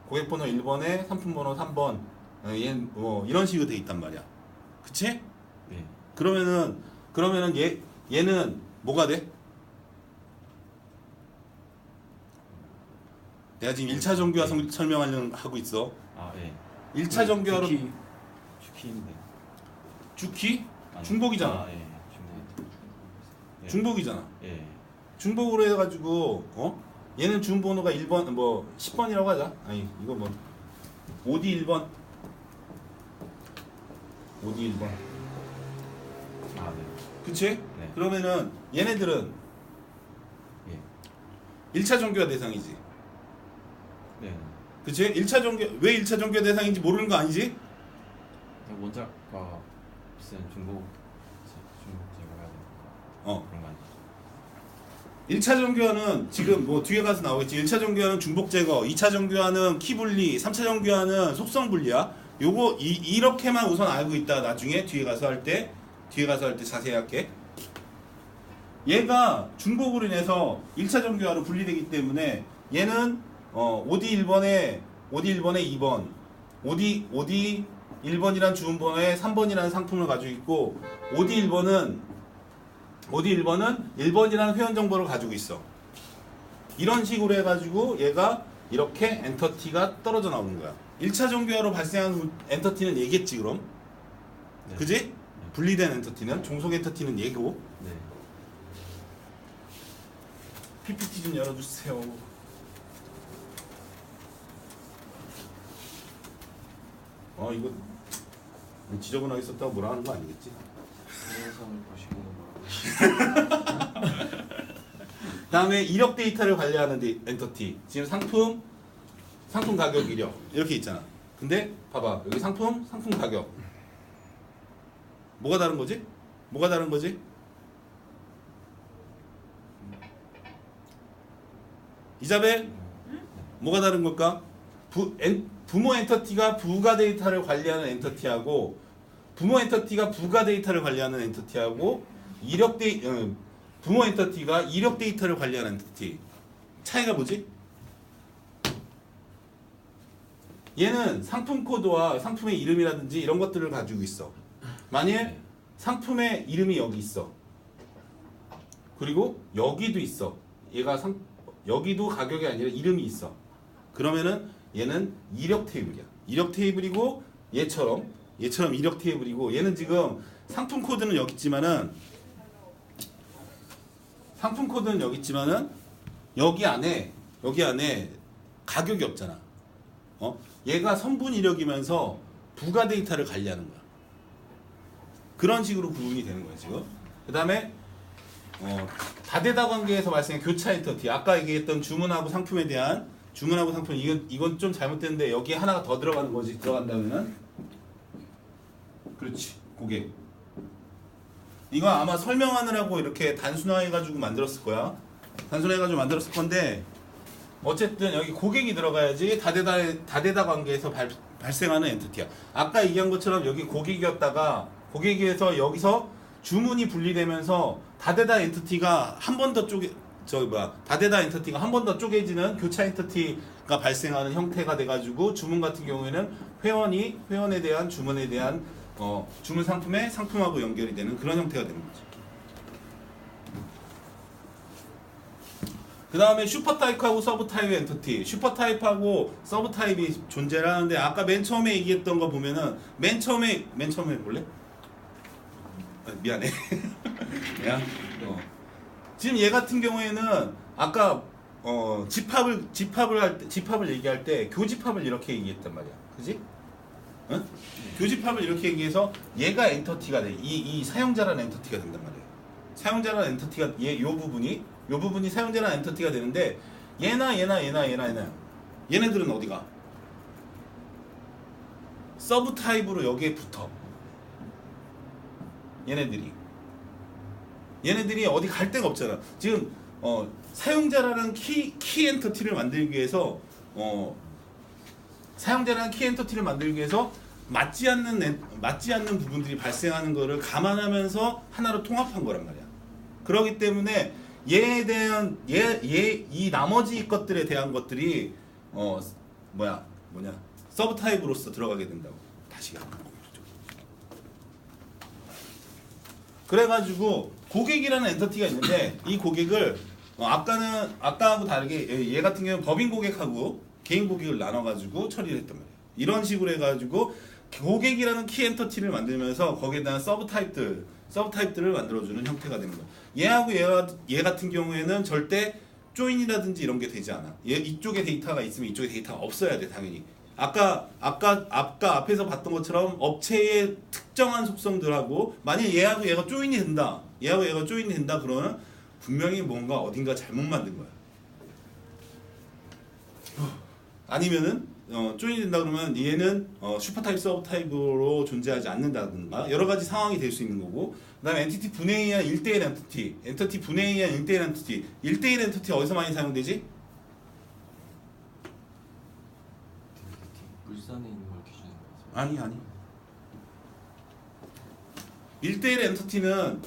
S1: 고객 번호 1번에 상품 번호 3번, 이런 식으로 돼 있단 말이야. 그치?
S4: 네.
S1: 그러면은 얘는 뭐가 돼? 내가 지금 1차 정규화 설명하고 있어.
S4: 아, 예.
S1: 1차 정규화로
S4: 주키인데.
S1: 주키?
S4: 아니,
S1: 중복이잖아.
S4: 아, 예. 중복. 예.
S1: 중복이잖아.
S4: 예.
S1: 중복으로 해가지고 얘는 주문번호가 1번 뭐 10번이라고 하자. 아니 이거 뭐 5D 1번 OD 1번.
S4: 아, 네.
S1: 그치?
S4: 네.
S1: 그러면은 얘네들은
S4: 예.
S1: 1차 전교화 대상이지.
S4: 네.
S1: 그치? 1차 전교 왜 1차 전교화 대상인지 모르는 거 아니지?
S4: 원작과 비슷한 중복 제거해야 되는
S1: 어.
S4: 그런 거 아니죠?
S1: 1차 정교화는 지금 뭐 뒤에 가서 나오겠지. 1차 정교화는 중복 제거, 2차 정교화는 키 분리, 3차 정교화는 속성 분리야. 요거 이렇게만 우선 알고 있다. 나중에 뒤에 가서 할 때 자세히 할게. 얘가 중복으로 인해서 1차 정교화로 분리되기 때문에 얘는 OD 1번에 2번, OD 1번이란 주음번호에 3번이라는 상품을 가지고 있고 OD 1번은 1번이라는 회원 정보를 가지고 있어. 이런 식으로 해가지고 얘가 이렇게 엔터티가 떨어져 나오는 거야. 1차 정교화로 발생한 엔터티는 얘겠지 그럼?
S4: 네.
S1: 그지? 분리된 엔터티는 종속 엔터티는 얘고.
S4: 네.
S1: PPT 좀 열어주세요. 이거 지저분하게 썼다고 뭐라 하는 거 아니겠지?
S2: 동영상을 보시고 뭐라고
S1: 다음에 이력 데이터를 관리하는 엔터티. 지금 상품 가격 이력 이렇게 있잖아. 근데 봐봐 여기 상품 가격 뭐가 다른 거지? 이자벨 뭐가 다른 걸까? 부모 엔터티가 부가 데이터를 관리하는 엔터티하고 부모 엔터티가 부가 데이터를 관리하는 엔터티하고 부모 엔터티가 이력 데이터를 관리하는 엔터티 차이가 뭐지? 얘는 상품 코드와 상품의 이름이라든지 이런 것들을 가지고 있어. 만일 상품의 이름이 여기 있어. 그리고 여기도 있어. 여기도 가격이 아니라 이름이 있어. 그러면은 얘는 이력 테이블이야. 이력 테이블이고 얘처럼 이력 테이블이고 얘는 지금 상품 코드는 여기 있지만은 여기 안에 가격이 없잖아. 얘가 선분 이력이면서 부가 데이터를 관리하는 거야. 그런 식으로 구분이 되는 거야 지금. 그 다음에 다대다 관계에서 발생한 교차 엔터티. 아까 얘기했던 주문하고 상품 이건 좀 잘못됐는데 여기에 하나가 더 들어가는 거지. 들어간다면은 그렇지 고객. 이거 아마 설명하느라고 이렇게 단순화해가지고 만들었을 거야. 단순화해가지고 만들었을 건데 어쨌든 여기 고객이 들어가야지 다대다 관계에서 발생하는 엔티티야. 아까 얘기한 것처럼 여기 고객이었다가 고객에서 여기서 주문이 분리되면서 다대다 엔티티가 한 번 더 다대다 엔티티가 한 번 더 쪼개지는 교차 엔티티가 발생하는 형태가 돼가지고 주문 같은 경우에는 회원에 대한 주문에 대한 주문 상품에 상품하고 연결이 되는 그런 형태가 되는 거죠. 그 다음에 슈퍼타입하고 서브타입의 엔터티. 슈퍼타입하고 서브타입이 존재를 하는데 아까 맨 처음에 얘기했던 거 보면은 맨 처음에 볼래? 미안해. 야, 지금 얘 같은 경우에는 아까 집합을 얘기할 때 교집합을 이렇게 얘기했단 말이야. 그지? 응? 교집합을 이렇게 얘기해서 얘가 엔터티가 돼. 이 사용자라는 엔터티가 된단 말이야. 사용자라는 엔터티가 요 부분이 사용자라는 엔터티가 되는데 얘네들은 어디가? 서브 타입으로 여기에 붙어. 얘네들이 어디 갈 데가 없잖아. 지금 사용자라는 키 엔터티를 만들기 위해서 맞지 않는 부분들이 발생하는 거를 감안하면서 하나로 통합한 거란 말이야. 그렇기 때문에 얘에 대한 이 나머지 것들에 대한 것들이 서브 타입으로서 들어가게 된다고. 다시 그래가지고 고객이라는 엔터티가 있는데 이 고객을 아까하고 다르게 얘 같은 경우는 법인 고객하고 개인 고객을 나눠가지고 처리를 했단 말이에요. 이런 식으로 해가지고 고객이라는 키 엔터티를 만들면서 거기에 대한 서브 타입들을 만들어주는 형태가 되는 거예요. 얘하고 얘 같은 경우에는 절대 조인이라든지 이런 게 되지 않아. 이쪽에 데이터가 있으면 이쪽에 데이터가 없어야 돼 당연히. 아까 앞에서 봤던 것처럼 업체의 특정한 속성들하고 만약 얘하고 얘가 조인이 된다. 얘하고 얘가 조인이 된다 그러면 분명히 뭔가 어딘가 잘못 만든 거야. 아니면은 조인이 된다 그러면 얘는 슈퍼타입 서브 타입으로 존재하지 않는다든가 여러 가지 상황이 될 수 있는 거고 그다음에 엔티티 분해에 의한 1대1 엔티티 분해에 의한 1대1 엔티티 1대1 엔티티 어디서 많이 사용되지?
S2: 물산에 있는 걸 기준으로 해서.
S1: 아니 1대1 엔티티는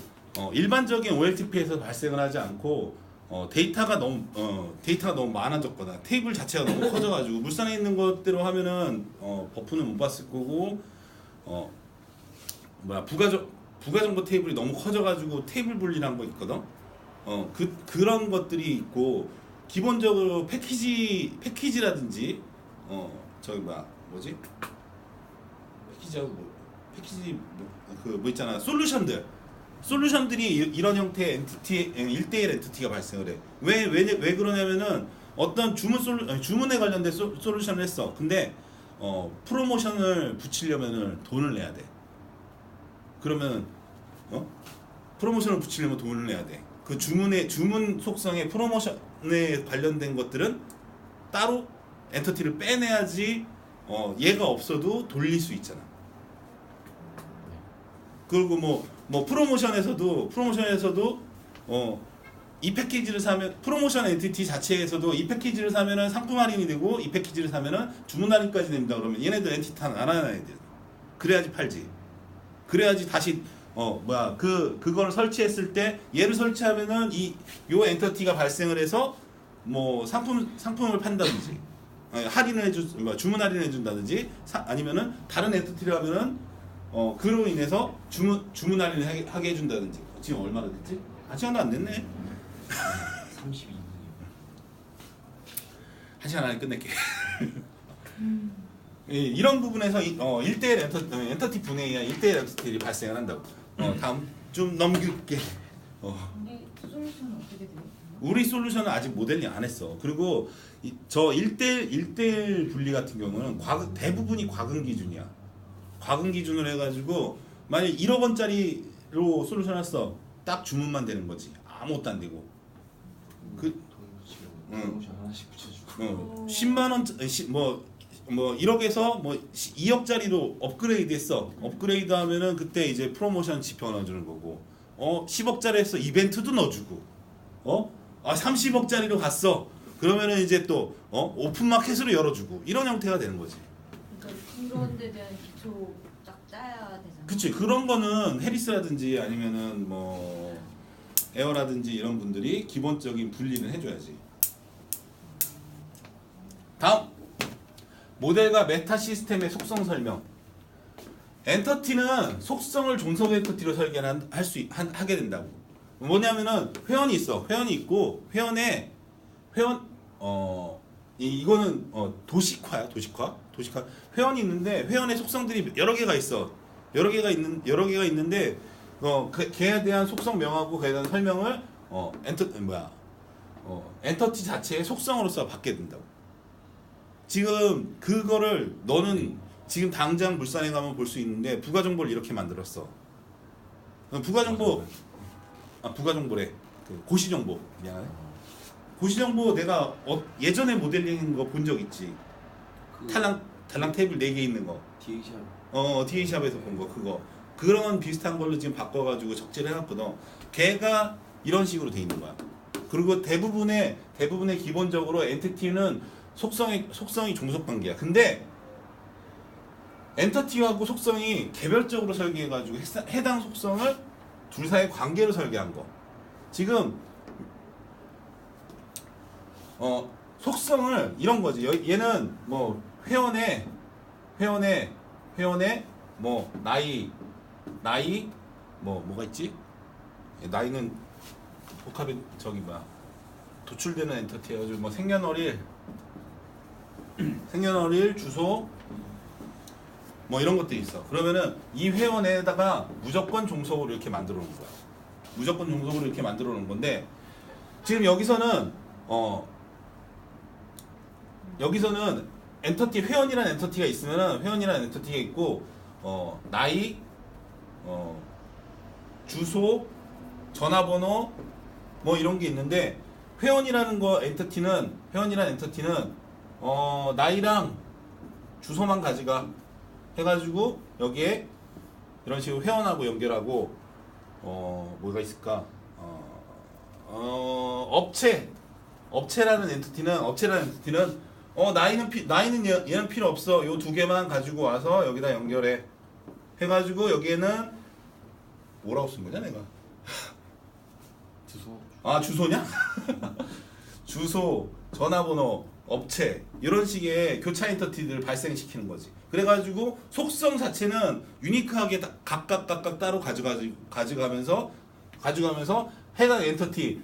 S1: 일반적인 OLTP에서 발생을 하지 않고 데이터가 너무 많아졌거나 테이블 자체가 너무 커져가지고 물산에 있는 것대로 하면은 버프는 못 봤을 거고 부가정보 테이블이 너무 커져가지고 테이블 분리란 거 있거든. 그런 것들이 있고 기본적으로 패키지라든지 저기 뭐지 패키지하고 뭐 있잖아 솔루션들이 이런 형태의 엔티티 1대1 엔티티가 발생을 해. 왜 그러냐면은 어떤 주문에 관련된 솔루션을 했어. 근데 프로모션을 붙이려면은 돈을 내야 돼. 그러면 프로모션을 붙이려면 돈을 내야 돼. 그 주문 속성의 프로모션에 관련된 것들은 따로 엔티티를 빼내야지 얘가 없어도 돌릴 수 있잖아. 그리고 뭐 프로모션에서도 이 패키지를 사면 프로모션 엔티티 자체에서도 이 패키지를 사면은 상품 할인이 되고 이 패키지를 사면은 주문 할인까지 됩니다. 그러면 얘네들 엔티티 하나 알아놔야 돼. 그래야지 팔지. 그래야지 다시 그걸 설치했을 때 얘를 설치하면은 요 엔티티가 발생을 해서 뭐 상품을 판다든지 할인을 주문 할인해 준다든지 아니면은 다른 엔티티를 하면은 그로 인해서 주문 할인을 하게 해준다든지. 지금 얼마나 됐지? 한 시간도 안 됐네.
S2: 32분이요.
S1: 한 시간 안에 끝낼게. 이런 부분에서 1대1 엔터티 분해에 의한 1대1 엔터티들이 발생을 한다고. 다음 좀 넘길게.
S3: 우리 솔루션은 어떻게 돼요?
S1: 우리 솔루션은 아직 모델링 안 했어. 그리고 저 1대1 분리 같은 경우는 대부분이 과금 기준이야. 과금 기준으로 해가지고 만약 1억 원짜리로 솔루션 했어. 딱 주문만 되는 거지. 아무것도 안 되고.
S2: 돈 붙이려고 프로모션 하나씩 붙여주고.
S1: 10만 원 뭐 1억에서 뭐 2억짜리로 업그레이드했어. 업그레이드하면은 그때 이제 프로모션 지표 넣어주는 거고. 10억짜리 했어. 이벤트도 넣어주고. 30억짜리로 갔어. 그러면은 이제 또 오픈 마켓으로 열어주고 이런 형태가 되는 거지.
S3: 그러니까 그런 데 대한 기초 딱 짜야 되잖아.
S1: 그치. 그런 거는 해리스라든지 아니면은 뭐 에어라든지 이런 분들이 기본적인 분리는 해줘야지. 다음 모델과 메타 시스템의 속성 설명. 엔터티는 속성을 종속 엔터티로 설계를 하게 된다고. 뭐냐면은 회원이 있어. 회원이 있고 이거는 도식화야. 도식화. 회원이 있는데 회원의 속성들이 여러 개가 있어. 여러 개가 있는데 걔에 대한 속성명하고 걔에 대한 설명을 엔터티 자체의 속성으로서 받게 된다고. 지금 그거를 너는 지금 당장 물산에 가면 볼 수 있는데 부가 정보를 이렇게 만들었어. 부가 정보래. 고시 정보. 미안해. 고시 정보 내가 예전에 모델링 거 본 적 있지. 탈랑 테이블 4개 있는 거.
S2: DA샵.
S1: DA샵에서 본 거 그거. 그런 비슷한 걸로 지금 바꿔가지고 적재를 해놨거든. 걔가 이런 식으로 돼 있는 거야. 그리고 대부분의 기본적으로 엔티티는 속성이 종속 관계야. 근데 엔티티하고 속성이 개별적으로 설계해가지고 해당 속성을 둘 사이의 관계로 설계한 거. 지금 속성을 이런 거지. 얘는 뭐 회원의 뭐 나이 뭐가 있지? 나이는 복합의 도출되는 엔터티 해가지고 뭐 생년월일, 주소 뭐 이런 것들이 있어. 그러면은 이 회원에다가 무조건 종속으로 이렇게 만들어 놓은 거야. 무조건 종속으로 이렇게 만들어 놓은 건데 지금 여기서는 엔터티 회원이라는 엔터티가 있으면은 회원이라는 엔터티가 있고 나이, 주소, 전화번호 뭐 이런 게 있는데 회원이라는 엔터티는 나이랑 주소만 가져가 해가지고 여기에 이런 식으로 회원하고 연결하고 뭐가 있을까? 업체라는 엔티티는 나이는 얘는 필요 없어. 요 두 개만 가지고 와서 여기다 연결해. 해가지고 여기에는 뭐라고 쓴 거냐 내가?
S4: 주소.
S1: 아 주소냐? 주소, 전화번호, 업체 이런 식의 교차 엔터티들을 발생시키는 거지. 그래가지고 속성 자체는 유니크하게 각각 따로 가져가면서 해당 엔터티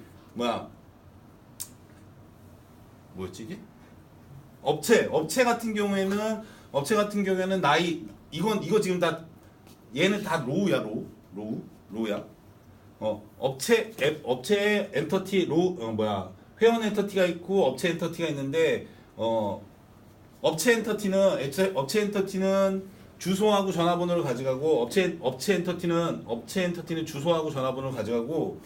S1: 뭐였지 이게? 업체 같은 경우에는 나이 이거 지금 다 얘는 다 로우야. 업체 엔터티 회원 엔터티가 있고 업체 엔터티가 있는데 업체 엔터티는 주소하고 전화번호를 가져가고 업체 엔터티는 주소하고 전화번호를 가져가고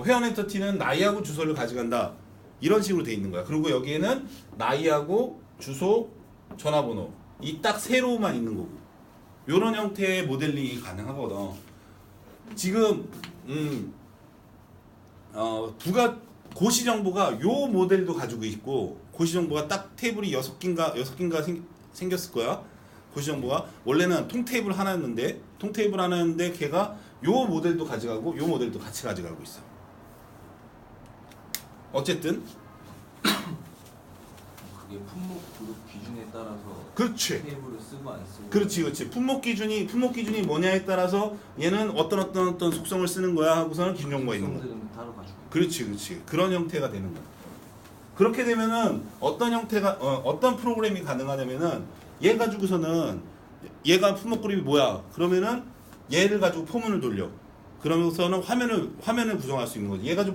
S1: 회원 엔터티는 나이하고 주소를 가져간다. 이런 식으로 돼 있는 거야. 그리고 여기에는 나이하고 주소, 전화번호 이 딱 세 로우만 있는 거고. 이런 형태의 모델링이 가능하거든. 지금 고시 정보가 요 모델도 가지고 있고 고시 정보가 딱 테이블이 6개인가 생겼을 거야. 고시 정보가 원래는 통 테이블 하나였는데 걔가 요 모델도 가져가고 요 모델도 같이 가져가고 있어. 어쨌든
S2: 그게 품목 그룹 기준에 따라서
S1: 그렇지.
S2: 테이블을 쓰고 안 쓰고
S1: 그렇지. 품목 기준이 뭐냐에 따라서 얘는 어떤 속성을 쓰는 거야 하고서는 기준 정보가 있는 거야.
S2: 속성들은 따로 가지고
S1: 그렇지. 그런 형태가 되는 거야. 그렇게 되면은 어떤 프로그램이 가능하냐면은 얘 가지고서는 얘가 품목 그룹이 뭐야? 그러면은 얘를 가지고 포문을 돌려. 그러면서는 화면을 구성할 수 있는 거지. 얘가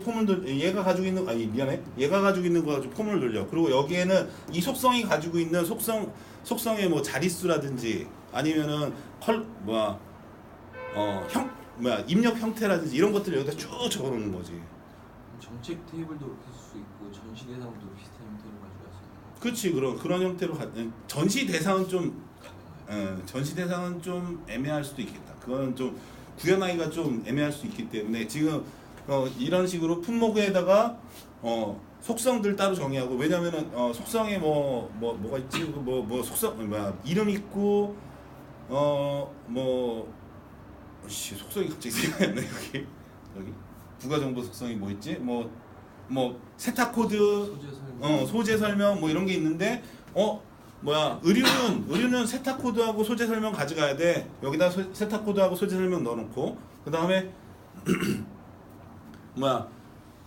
S1: 가지고 있는 거 가지고 포문을 돌려. 그리고 여기에는 이 속성이 가지고 있는 속성의 뭐 자릿수라든지 아니면은 입력 형태라든지 이런 것들을 여기다 쭉 적어놓는 거지.
S2: 정책 테이블도 그렇게 쓸 수 있고 전시 대상도 비슷한 형태로 가지고 갈 수 있는 거.
S1: 그렇지. 그런 형태로 전시 대상은 좀 애매할 수도 있겠다. 그거는 좀 구현하기가 좀 애매할 수 있기 때문에 지금 이런 식으로 품목에다가 속성들 따로 정의하고 왜냐면은 속성에 뭐가 있지 속성 이름 있고 속성이 갑자기 생각이 안 나. 여기 부가 정보 속성이 뭐 있지 세탁 코드 소재 설명 뭐 이런 게 있는데 의류는 세탁 코드하고 소재 설명 가져가야 돼. 여기다 세탁 코드하고 소재 설명 넣어놓고 그 다음에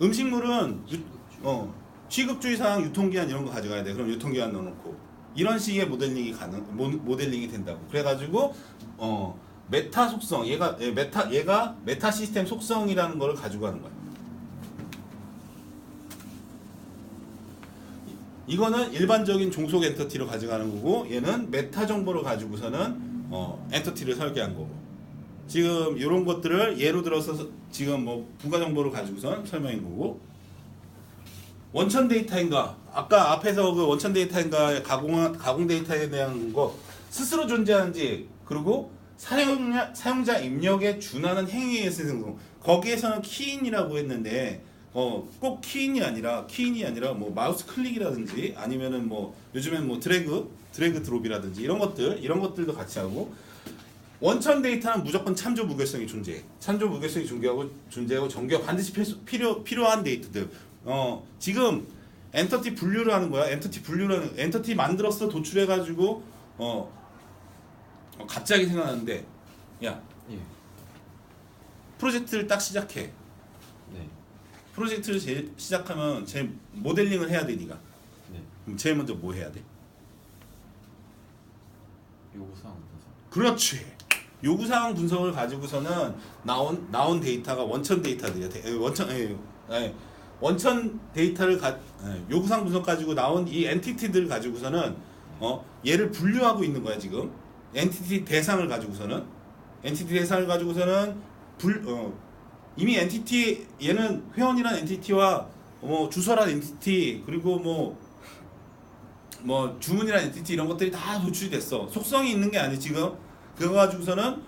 S1: 음식물은 취급주의 사항 유통기한 이런 거 가져가야 돼. 그럼 유통기한 넣어놓고 이런 식의 모델링이 된다고. 그래가지고 메타 속성 얘가 메타 시스템 속성이라는 거를 가지고 가는 거야. 이거는 일반적인 종속 엔터티로 가져가는 거고 얘는 메타 정보를 가지고서는 엔터티를 설계한 거고 지금 이런 것들을 예로 들어서 지금 부가 정보를 가지고선 설명한 거고 원천 데이터인가 아까 앞에서 그 원천 데이터인가의 가공 데이터에 대한 거 스스로 존재하는지 그리고 사용자 입력에 준하는 행위에 쓰는 거기에서는 키인이라고 했는데 꼭 키인이 아니라 뭐 마우스 클릭이라든지 아니면은 요즘엔 드래그 드롭이라든지 이런 것들도 같이 하고 원천 데이터는 무조건 참조 무결성이 존재해. 참조 무결성이 존재하고 정규가 반드시 필요한 데이터들. 지금 엔터티 분류를 하는 거야. 엔터티 만들었어 도출해 가지고 갑자기 생각나는데 야
S4: 예.
S1: 프로젝트를 딱 시작해.
S4: 네.
S1: 프로젝트를 시작하면 제일 모델링을 해야 돼, 니가.
S4: 네.
S1: 그럼 제일 먼저 뭐 해야 돼?
S4: 요구사항 분석.
S1: 그렇지. 요구사항 분석을 가지고서는 나온 데이터가 원천 데이터들이야. 원천 데이터를 요구사항 분석 가지고 나온 이 엔티티들을 가지고서는 얘를 분류하고 있는 거야 지금. 엔티티 대상을 가지고서는 이미 엔티티 얘는 회원이란 엔티티와 주소란 엔티티 그리고 뭐 주문이란 엔티티 이런 것들이 다 도출이 됐어. 속성이 있는 게 아니 지금. 그거 가지고서는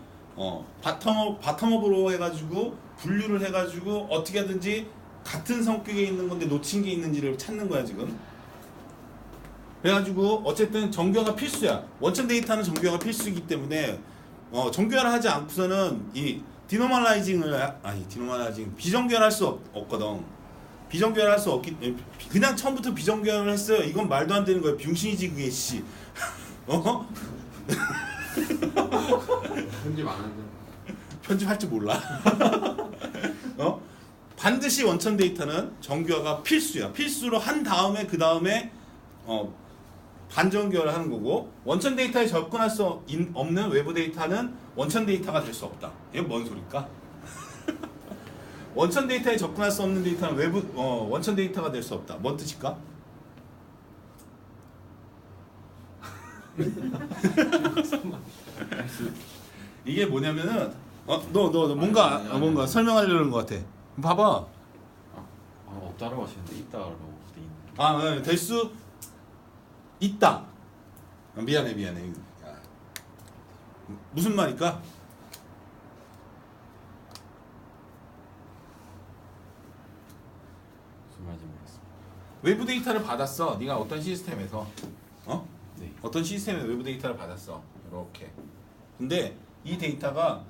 S1: 바텀업으로 해가지고 분류를 해가지고 어떻게 하든지 같은 성격에 있는 건데 놓친 게 있는지를 찾는 거야 지금. 그래가지고 어쨌든 정교화가 필수야. 원천 데이터는 정교화가 필수이기 때문에 정교화를 하지 않고서는 이 디노멀라이징 비정교화를 할 수 없거든. 비정교화를 할 수 없기 그냥 처음부터 비정교화를 했어요. 이건 말도 안 되는 거야. 병신이지 그게 씨.
S2: 편집 안 하는데.
S1: 편집할 줄 몰라. 반드시 원천 데이터는 정교화가 필수야. 필수로 한 다음에 그 다음에 반정교화를 하는 거고 원천 데이터에 접근할 수 없는 외부 데이터는 원천 데이터가 될 수 없다. 이건 뭔 소리일까? 원천 데이터에 접근할 수 없는 데이터는 원천 데이터가 될 수 없다. 뭔 뜻일까? 이게 뭐냐면은 너 뭔가 설명하려는 것 같아. 봐봐.
S4: 없다라고 하시는데 있다라고 돼 있는.
S1: 될 수 있다. 미안해. 무슨 말일까?
S4: 무슨 말인지 모르겠습니다.
S1: 외부 데이터를 받았어. 네가 어떤 시스템에서
S4: 네.
S1: 어떤 시스템에 외부 데이터를 받았어. 이렇게. 근데 이 데이터가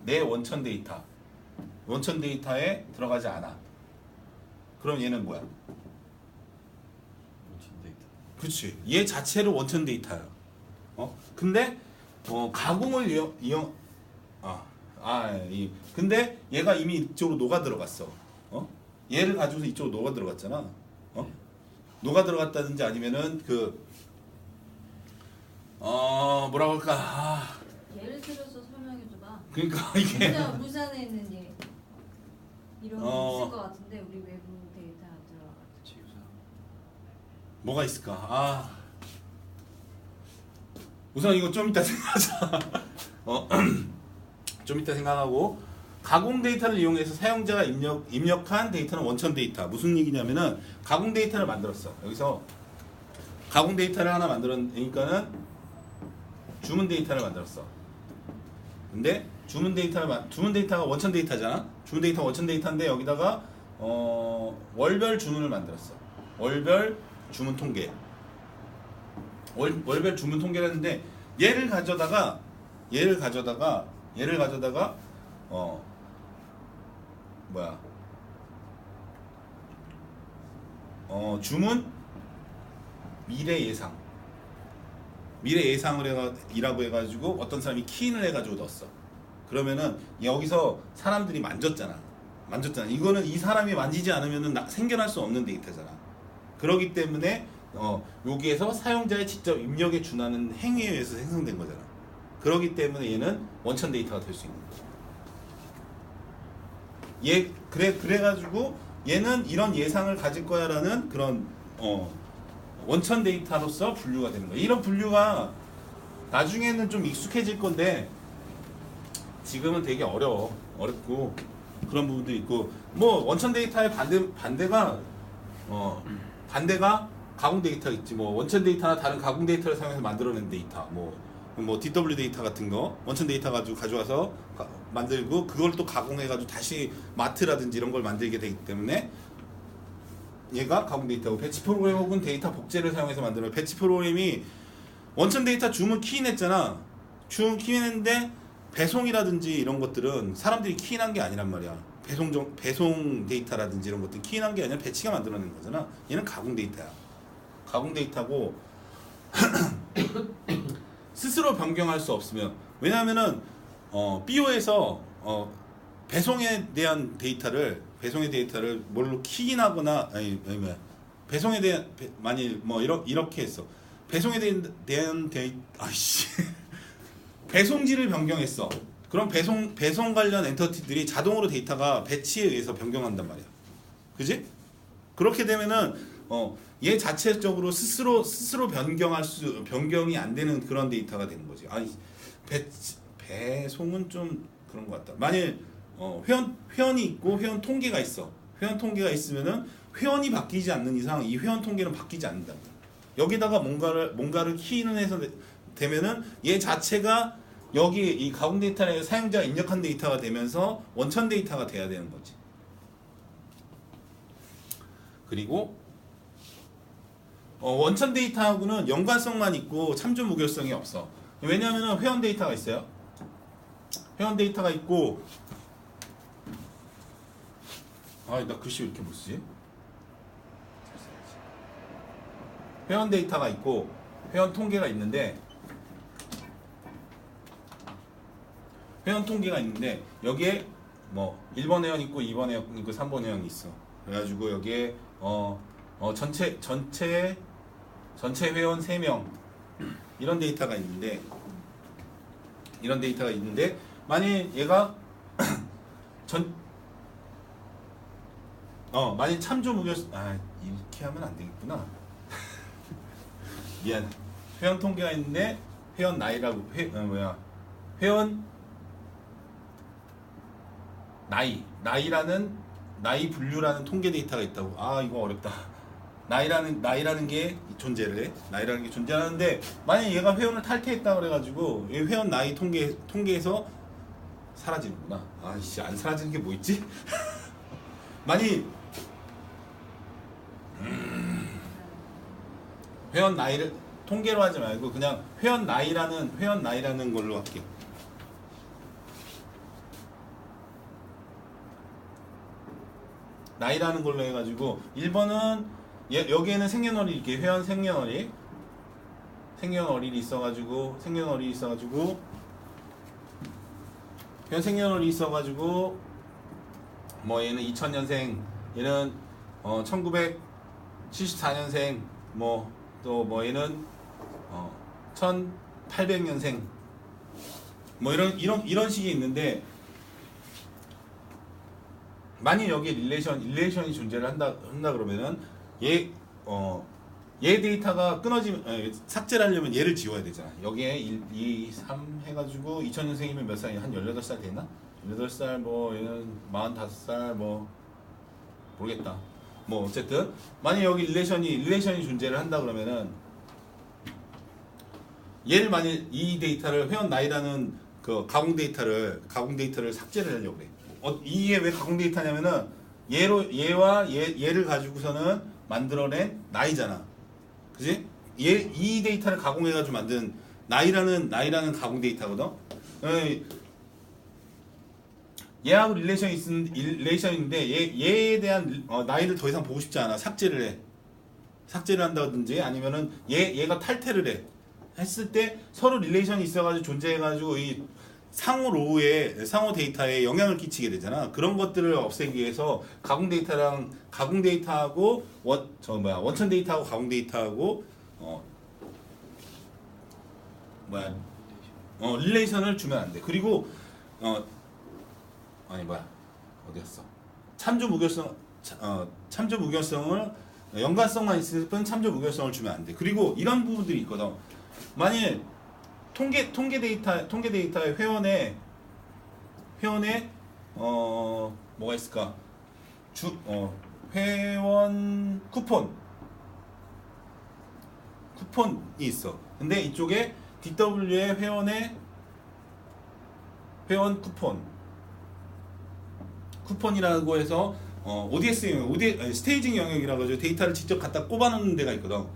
S1: 내 원천 데이터에 들어가지 않아. 그럼 얘는 뭐야?
S4: 원천 데이터.
S1: 그렇지. 얘 자체로 원천 데이터야. 근데 가공을 근데 얘가 이미 이쪽으로 녹아 들어갔어. 얘를 가지고서 이쪽으로 녹아 들어갔잖아. 녹아 들어갔다든지 아니면은 뭐라고 할까?
S3: 예를 들어서 설명해줘봐.
S1: 그러니까 이게
S3: 무산에는 얘 이런 게 있을 것 같은데 우리 외부 데이터 들어가가지고.
S2: 지우자.
S1: 뭐가 있을까? 우선 이거 좀 이따 생각하자. 좀 이따 생각하고 가공 데이터를 이용해서 사용자가 입력한 데이터는 원천 데이터. 무슨 얘기냐면은 가공 데이터를 만들었어. 여기서 가공 데이터를 하나 만들었으니까는 주문 데이터를 만들었어. 근데 주문 데이터가 원천 데이터잖아. 주문 데이터가 원천 데이터인데 여기다가 월별 주문을 만들었어. 월별 주문 통계. 월별 주문 통계를 했는데 얘를 가져다가 주문 미래 예상을 이라고 해가지고 어떤 사람이 키인을 해가지고 넣었어. 그러면은 여기서 사람들이 만졌잖아. 이거는 이 사람이 만지지 않으면은 생겨날 수 없는 데이터잖아. 그렇기 때문에 여기에서 사용자의 직접 입력에 준하는 행위에 의해서 생성된 거잖아. 그렇기 때문에 얘는 원천 데이터가 될 수 있는 거야. 그래가지고 얘는 이런 예상을 가질 거야라는 그런 원천 데이터로서 분류가 되는 거야. 이런 분류가 나중에는 좀 익숙해질 건데 지금은 되게 어렵고 그런 부분도 있고 뭐 원천 데이터의 반대가 가공 데이터 있지. 뭐 원천 데이터나 다른 가공 데이터를 사용해서 만들어낸 데이터 뭐 DW 데이터 같은 거 원천 데이터 가져와서 만들고 그걸 또 가공해가지고 다시 마트라든지 이런 걸 만들게 되기 때문에 얘가 가공 데이터고 배치 프로그램 혹은 데이터 복제를 사용해서 만드는 배치 프로그램이 원천 데이터 주문 키인했잖아. 주문 키인했는데 배송이라든지 이런 것들은 사람들이 키인한 게 아니란 말이야. 배송 데이터라든지 이런 것들 키인한 게 아니라 배치가 만들어낸 거잖아. 얘는 가공 데이터야. 가공 데이터고 스스로 변경할 수 없으면 왜냐하면은 BO에서 배송에 대한 데이터를 뭘로 키인하거나 배송에 대한 만일 뭐 이렇게 했어. 배송에 대한 배송지를 변경했어. 그럼 배송 관련 엔터티들이 자동으로 데이터가 배치에 의해서 변경한단 말이야. 그지? 그렇게 되면은 얘 자체적으로 스스로 변경이 안 되는 그런 데이터가 되는 거지. 아니 배송은 좀 그런 것 같다. 만일 회원이 있고 회원 통계가 있어. 회원 통계가 있으면은 회원이 바뀌지 않는 이상 이 회원 통계는 바뀌지 않는다. 여기다가 뭔가를 키는 해서 되면은 얘 자체가 여기 이 가공 데이터에 사용자가 입력한 데이터가 되면서 원천 데이터가 돼야 되는 거지. 그리고 원천 데이터하고는 연관성만 있고 참조 무결성이 없어. 왜냐하면 회원 데이터가 있어요. 회원 데이터가 있고 나 글씨 왜 이렇게 못 쓰지? 회원 데이터가 있고 회원 통계가 있는데 여기에 뭐 1번 회원 있고 2번 회원 있고 3번 회원이 있어. 그래가지고 여기에 전체 회원 3명 이런 데이터가 있는데 만일 얘가 만일 참조 무결성 이렇게 하면 안 되겠구나. 미안. 회원 통계가 있는데 회원 나이라고 회원 나이 분류라는 통계 데이터가 있다고. 이거 어렵다. 나이라는 게 존재를 해. 나이라는 게 존재하는데 만약 얘가 회원을 탈퇴했다 그래가지고 이 회원 나이 통계에서 사라지는구나. 안 사라지는 게 뭐 있지? 만약 회원 나이를 통계로 하지 말고 그냥 회원 나이라는 걸로 할게. 나이라는 걸로 해가지고 1번은 여기에는 생년월일 이렇게 회원 생년월일이 있어가지고 회원 생년월일이 있어가지고 뭐 얘는 2000년생, 얘는 1974년생, 또 얘는 1800년생, 뭐 이런 식이 있는데 만약 여기에 릴레이션이 존재를 한다 그러면은 얘 데이터가 삭제를 하려면 얘를 지워야 되잖아. 여기에 1, 2, 3 해가지고 2000년생이면 몇 살이야? 한 18살 됐나? 18살 얘는 45살 모르겠다. 어쨌든 만약 여기 릴레이션이 존재를 한다 그러면은 얘를 만약 이 데이터를 회원 나이라는 그 가공 데이터를 삭제를 하려고 그래. 이게 왜 가공 데이터냐면은 얘와 얘를 가지고서는 만들어낸 나이잖아. 그지? 이 데이터를 가공해가지고 만든 나이라는 가공 데이터거든. 얘하고 릴레이션인데 얘에 대한 나이를 더 이상 보고 싶지 않아. 삭제를 한다든지 아니면은 얘가 탈퇴를 해. 했을 때 서로 릴레이션이 있어가지고 존재해가지고 이 상호 데이터에 영향을 끼치게 되잖아. 그런 것들을 없애기 위해서 가공 데이터하고 원천 데이터하고 가공 데이터하고 릴레이션을 주면 안 돼. 그리고 어디였어? 참조 무결성을 연관성만 있을 뿐 참조 무결성을 주면 안 돼. 그리고 이런 부분들이 있거든. 만일 통계 데이터의 회원에 뭐가 있을까? 회원 쿠폰이 있어. 근데 이쪽에 DW의 회원 쿠폰이라고 해서 ODS 스테이징 영역이라고 해서 데이터를 직접 갖다 꼽아놓는 데가 있거든.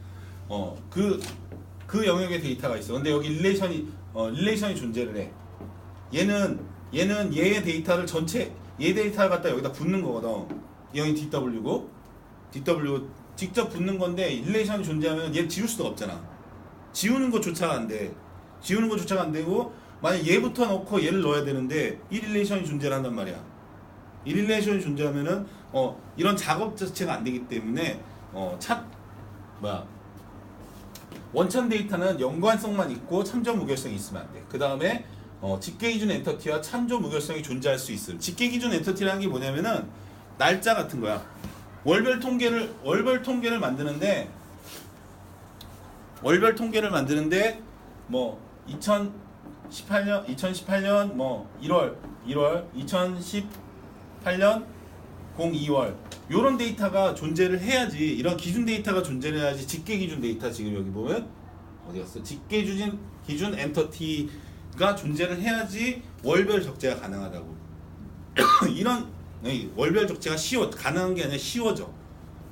S1: 그 영역의 데이터가 있어. 근데 여기 릴레이션이 존재를 해. 얘는 얘의 데이터를 얘 데이터를 갖다 여기다 붙는 거거든. 여기 DW고 직접 붙는 건데 릴레이션이 존재하면 얘 지울 수가 없잖아. 지우는 것조차가 안 돼. 안 되고 만약 얘부터 넣고 얘를 넣어야 되는데 이 릴레이션이 존재를 한단 말이야. 이 릴레이션이 존재하면은 이런 작업 자체가 안 되기 때문에 원천 데이터는 연관성만 있고 참조 무결성이 있으면 안 돼. 그 다음에 집계 기준 엔터티와 참조 무결성이 존재할 수 있음. 집계 기준 엔터티라는 게 뭐냐면은 날짜 같은 거야. 월별 통계를 만드는데 뭐 2018년 뭐 1월 2018년 02월 요런 데이터가 존재를 해야지, 이런 기준 데이터가 존재를 해야지. 집계 기준 데이터 지금 여기 보면 어디 갔어? 집계 기준 엔터티가 존재를 해야지 월별 적재가 가능하다고. 이런 월별 적재가 가능한 게 아니라 쉬워져.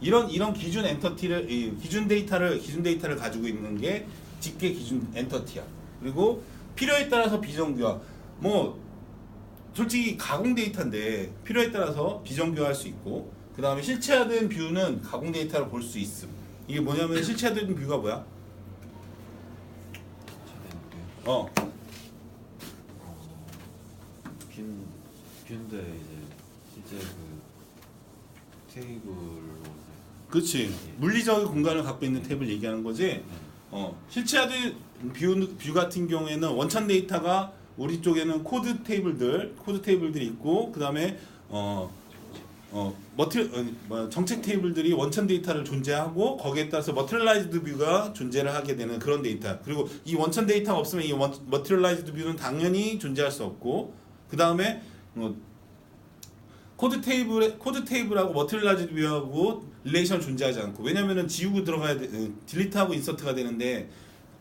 S1: 이런 기준 엔터티를 기준 데이터를 가지고 있는 게 집계 기준 엔터티야. 그리고 필요에 따라서 비정규화. 뭐 솔직히 가공 데이터인데 필요에 따라서 비정규화할 수 있고, 그 다음에 실체화된 뷰는 가공 데이터를 볼 수 있음. 이게 뭐냐면 실체화된 뷰가 뭐야?
S4: 뷰인데 이제 실제 그 테이블로 이제
S1: 그렇지. 물리적인 공간을 갖고 있는 탭을 얘기하는 거지. 실체화된 뷰 같은 경우에는 원천 데이터가 우리 쪽에는 코드 테이블들이 있고, 그 다음에 정책 테이블들이 원천 데이터를 존재하고, 거기에 따라서 머티리얼라이즈드 뷰가 존재를 하게 되는 그런 데이터. 그리고 이 원천 데이터가 없으면 이 머티리얼라이즈드 뷰는 당연히 존재할 수 없고, 그 다음에 코드 테이블하고 머티리얼라이즈드 뷰하고 릴레이션 존재하지 않고, 왜냐면은 지우고 들어가야 돼, 딜리트하고 인서트가 되는데,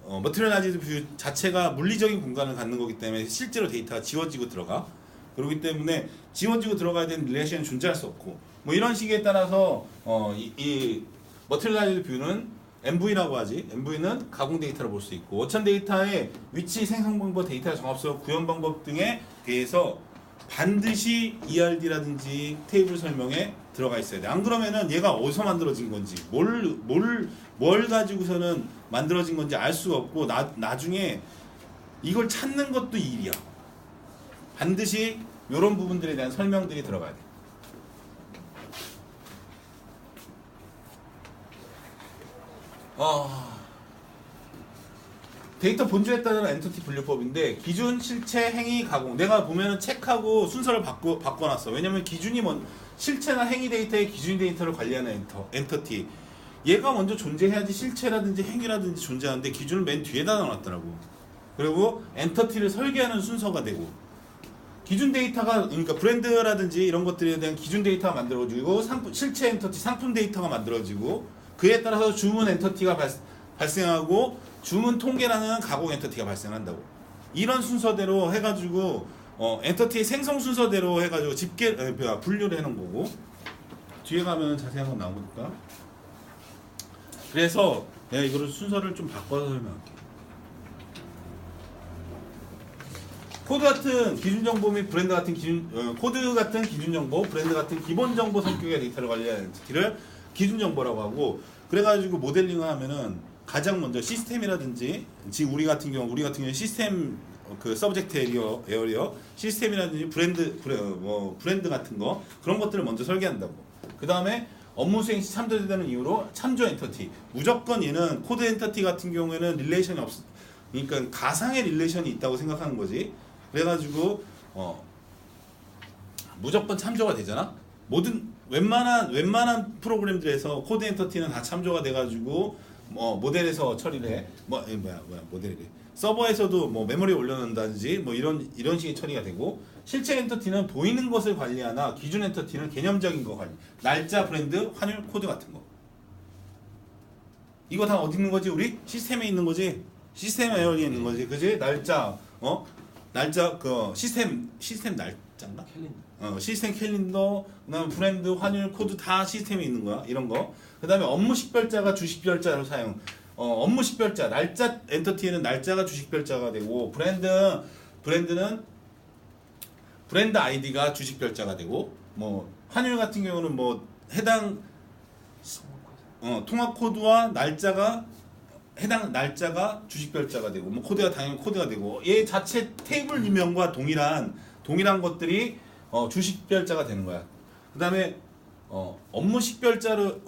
S1: 머티리얼라이즈드 뷰 자체가 물리적인 공간을 갖는 거기 때문에 실제로 데이터가 지워지고 들어가. 그렇기 때문에 지워지고 들어가야 되는 릴레이션이 존재할 수 없고, 뭐 이런 식에 따라서 이 머티리얼라이즈드 뷰는 MV라고 하지. MV는 가공 데이터를 볼 수 있고, 원천 데이터의 위치 생성 방법, 데이터 정합성, 구현 방법 등에 대해서 반드시 ERD라든지 테이블 설명에 들어가 있어야 돼. 안 그러면은 얘가 어디서 만들어진 건지, 뭘 가지고서는 만들어진 건지 알 수가 없고, 나중에 이걸 찾는 것도 일이야. 반드시 이런 부분들에 대한 설명들이 들어가야 돼. 데이터 본질에 따른 엔티티 분류법인데, 기준, 실체, 행위, 가공. 내가 보면은 체크하고 순서를 바꿔놨어. 왜냐면 기준이 실체나 행위 데이터의 기준 데이터를 관리하는 엔터티. 얘가 먼저 존재해야지 실체라든지 행위라든지 존재하는데, 기준을 맨 뒤에다 넣어놨더라고. 그리고 엔터티를 설계하는 순서가 되고, 기준 데이터가, 그러니까 브랜드라든지 이런 것들에 대한 기준 데이터가 만들어지고, 실체 엔터티, 상품 데이터가 만들어지고, 그에 따라서 주문 엔터티가 발생하고, 주문 통계라는 가공 엔터티가 발생한다고. 이런 순서대로 해가지고 엔터티의 생성 순서대로 해가지고 분류를 해놓은 거고, 뒤에 가면 자세한 건 나오니까. 그래서 내가 이거를 순서를 좀 바꿔서 설명할게. 코드 같은 기준 정보 및 브랜드 같은 코드 같은 기준 정보, 브랜드 같은 기본 정보 성격의 데이터를 관리하는 엔티티를 기준 정보라고 하고, 그래가지고 모델링을 하면은 가장 먼저 시스템이라든지, 지금 우리 같은 경우 시스템 서브젝트 에어리어 시스템이라든지 브랜드 같은 거, 그런 것들을 먼저 설계한다고. 그 다음에 업무 수행 시 참조되는 이유로 참조 엔터티. 무조건 얘는 코드 엔터티 같은 경우에는 릴레이션이 그러니까 가상의 릴레이션이 있다고 생각하는 거지. 그래가지고 무조건 참조가 되잖아. 웬만한 프로그램들에서 코드 엔터티는 다 참조가 돼가지고 모델에서 처리를 해. 모델이래. 서버에서도 메모리에 올려놓는다든지 이런 식의 처리가 되고, 실체 엔터티는 보이는 것을 관리하나, 기준 엔터티는 개념적인 거 관리. 날짜, 브랜드, 환율, 코드 같은 거. 이거 다 어디 있는 거지? 우리 시스템에 있는 거지. 시스템 에어리에 있는 거지. 그지? 날짜, 시스템 날짜인가? 캘린더. 시스템 캘린더, 그다음에 브랜드, 환율, 코드 다 시스템에 있는 거야. 이런 거. 그다음에 업무 식별자가 주식별자로 사용. 업무 식별자, 날짜 엔터티에는 날짜가 주식별자가 되고, 브랜드는 브랜드 아이디가 주식별자가 되고, 환율 같은 경우는 해당 통합 코드와 해당 날짜가 주식별자가 되고, 코드가 당연히 코드가 되고, 얘 자체 테이블 유명과 동일한 것들이 주식별자가 되는 거야. 그다음에 업무 식별자하고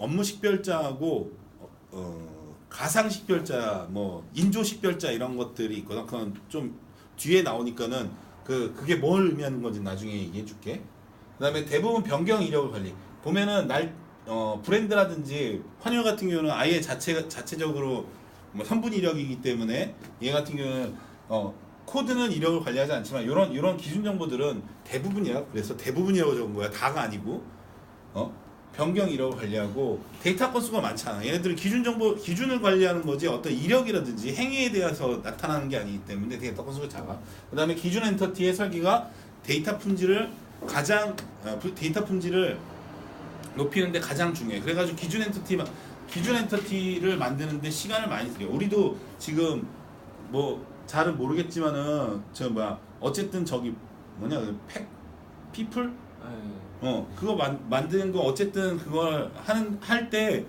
S1: 가상 식별자, 인조 식별자 이런 것들이 있거든. 그건 좀 뒤에 나오니까는 그게 뭘 의미하는 건지 나중에 얘기해 줄게. 그다음에 대부분 변경 이력을 관리. 보면은 브랜드라든지 환율 같은 경우는 아예 자체적으로 뭐 선분 이력이기 때문에 얘 같은 경우는 코드는 이력을 관리하지 않지만 이런 기준 정보들은 대부분이야. 그래서 대부분이라고 적은 거야. 다가 아니고 변경 이력을 관리하고 데이터 건수가 많잖아. 얘네들은 기준을 관리하는 거지 어떤 이력이라든지 행위에 대해서 나타나는 게 아니기 때문에 데이터 건수가 작아. 그다음에 기준 엔터티의 설계가 데이터 품질을 높이는데 가장 중요해. 그래가지고 기준 엔터티를 만드는데 시간을 많이 들여. 우리도 지금 뭐 잘은 모르겠지만은 어쨌든 저기 피플 그거 만드는 거 어쨌든 그걸 할 때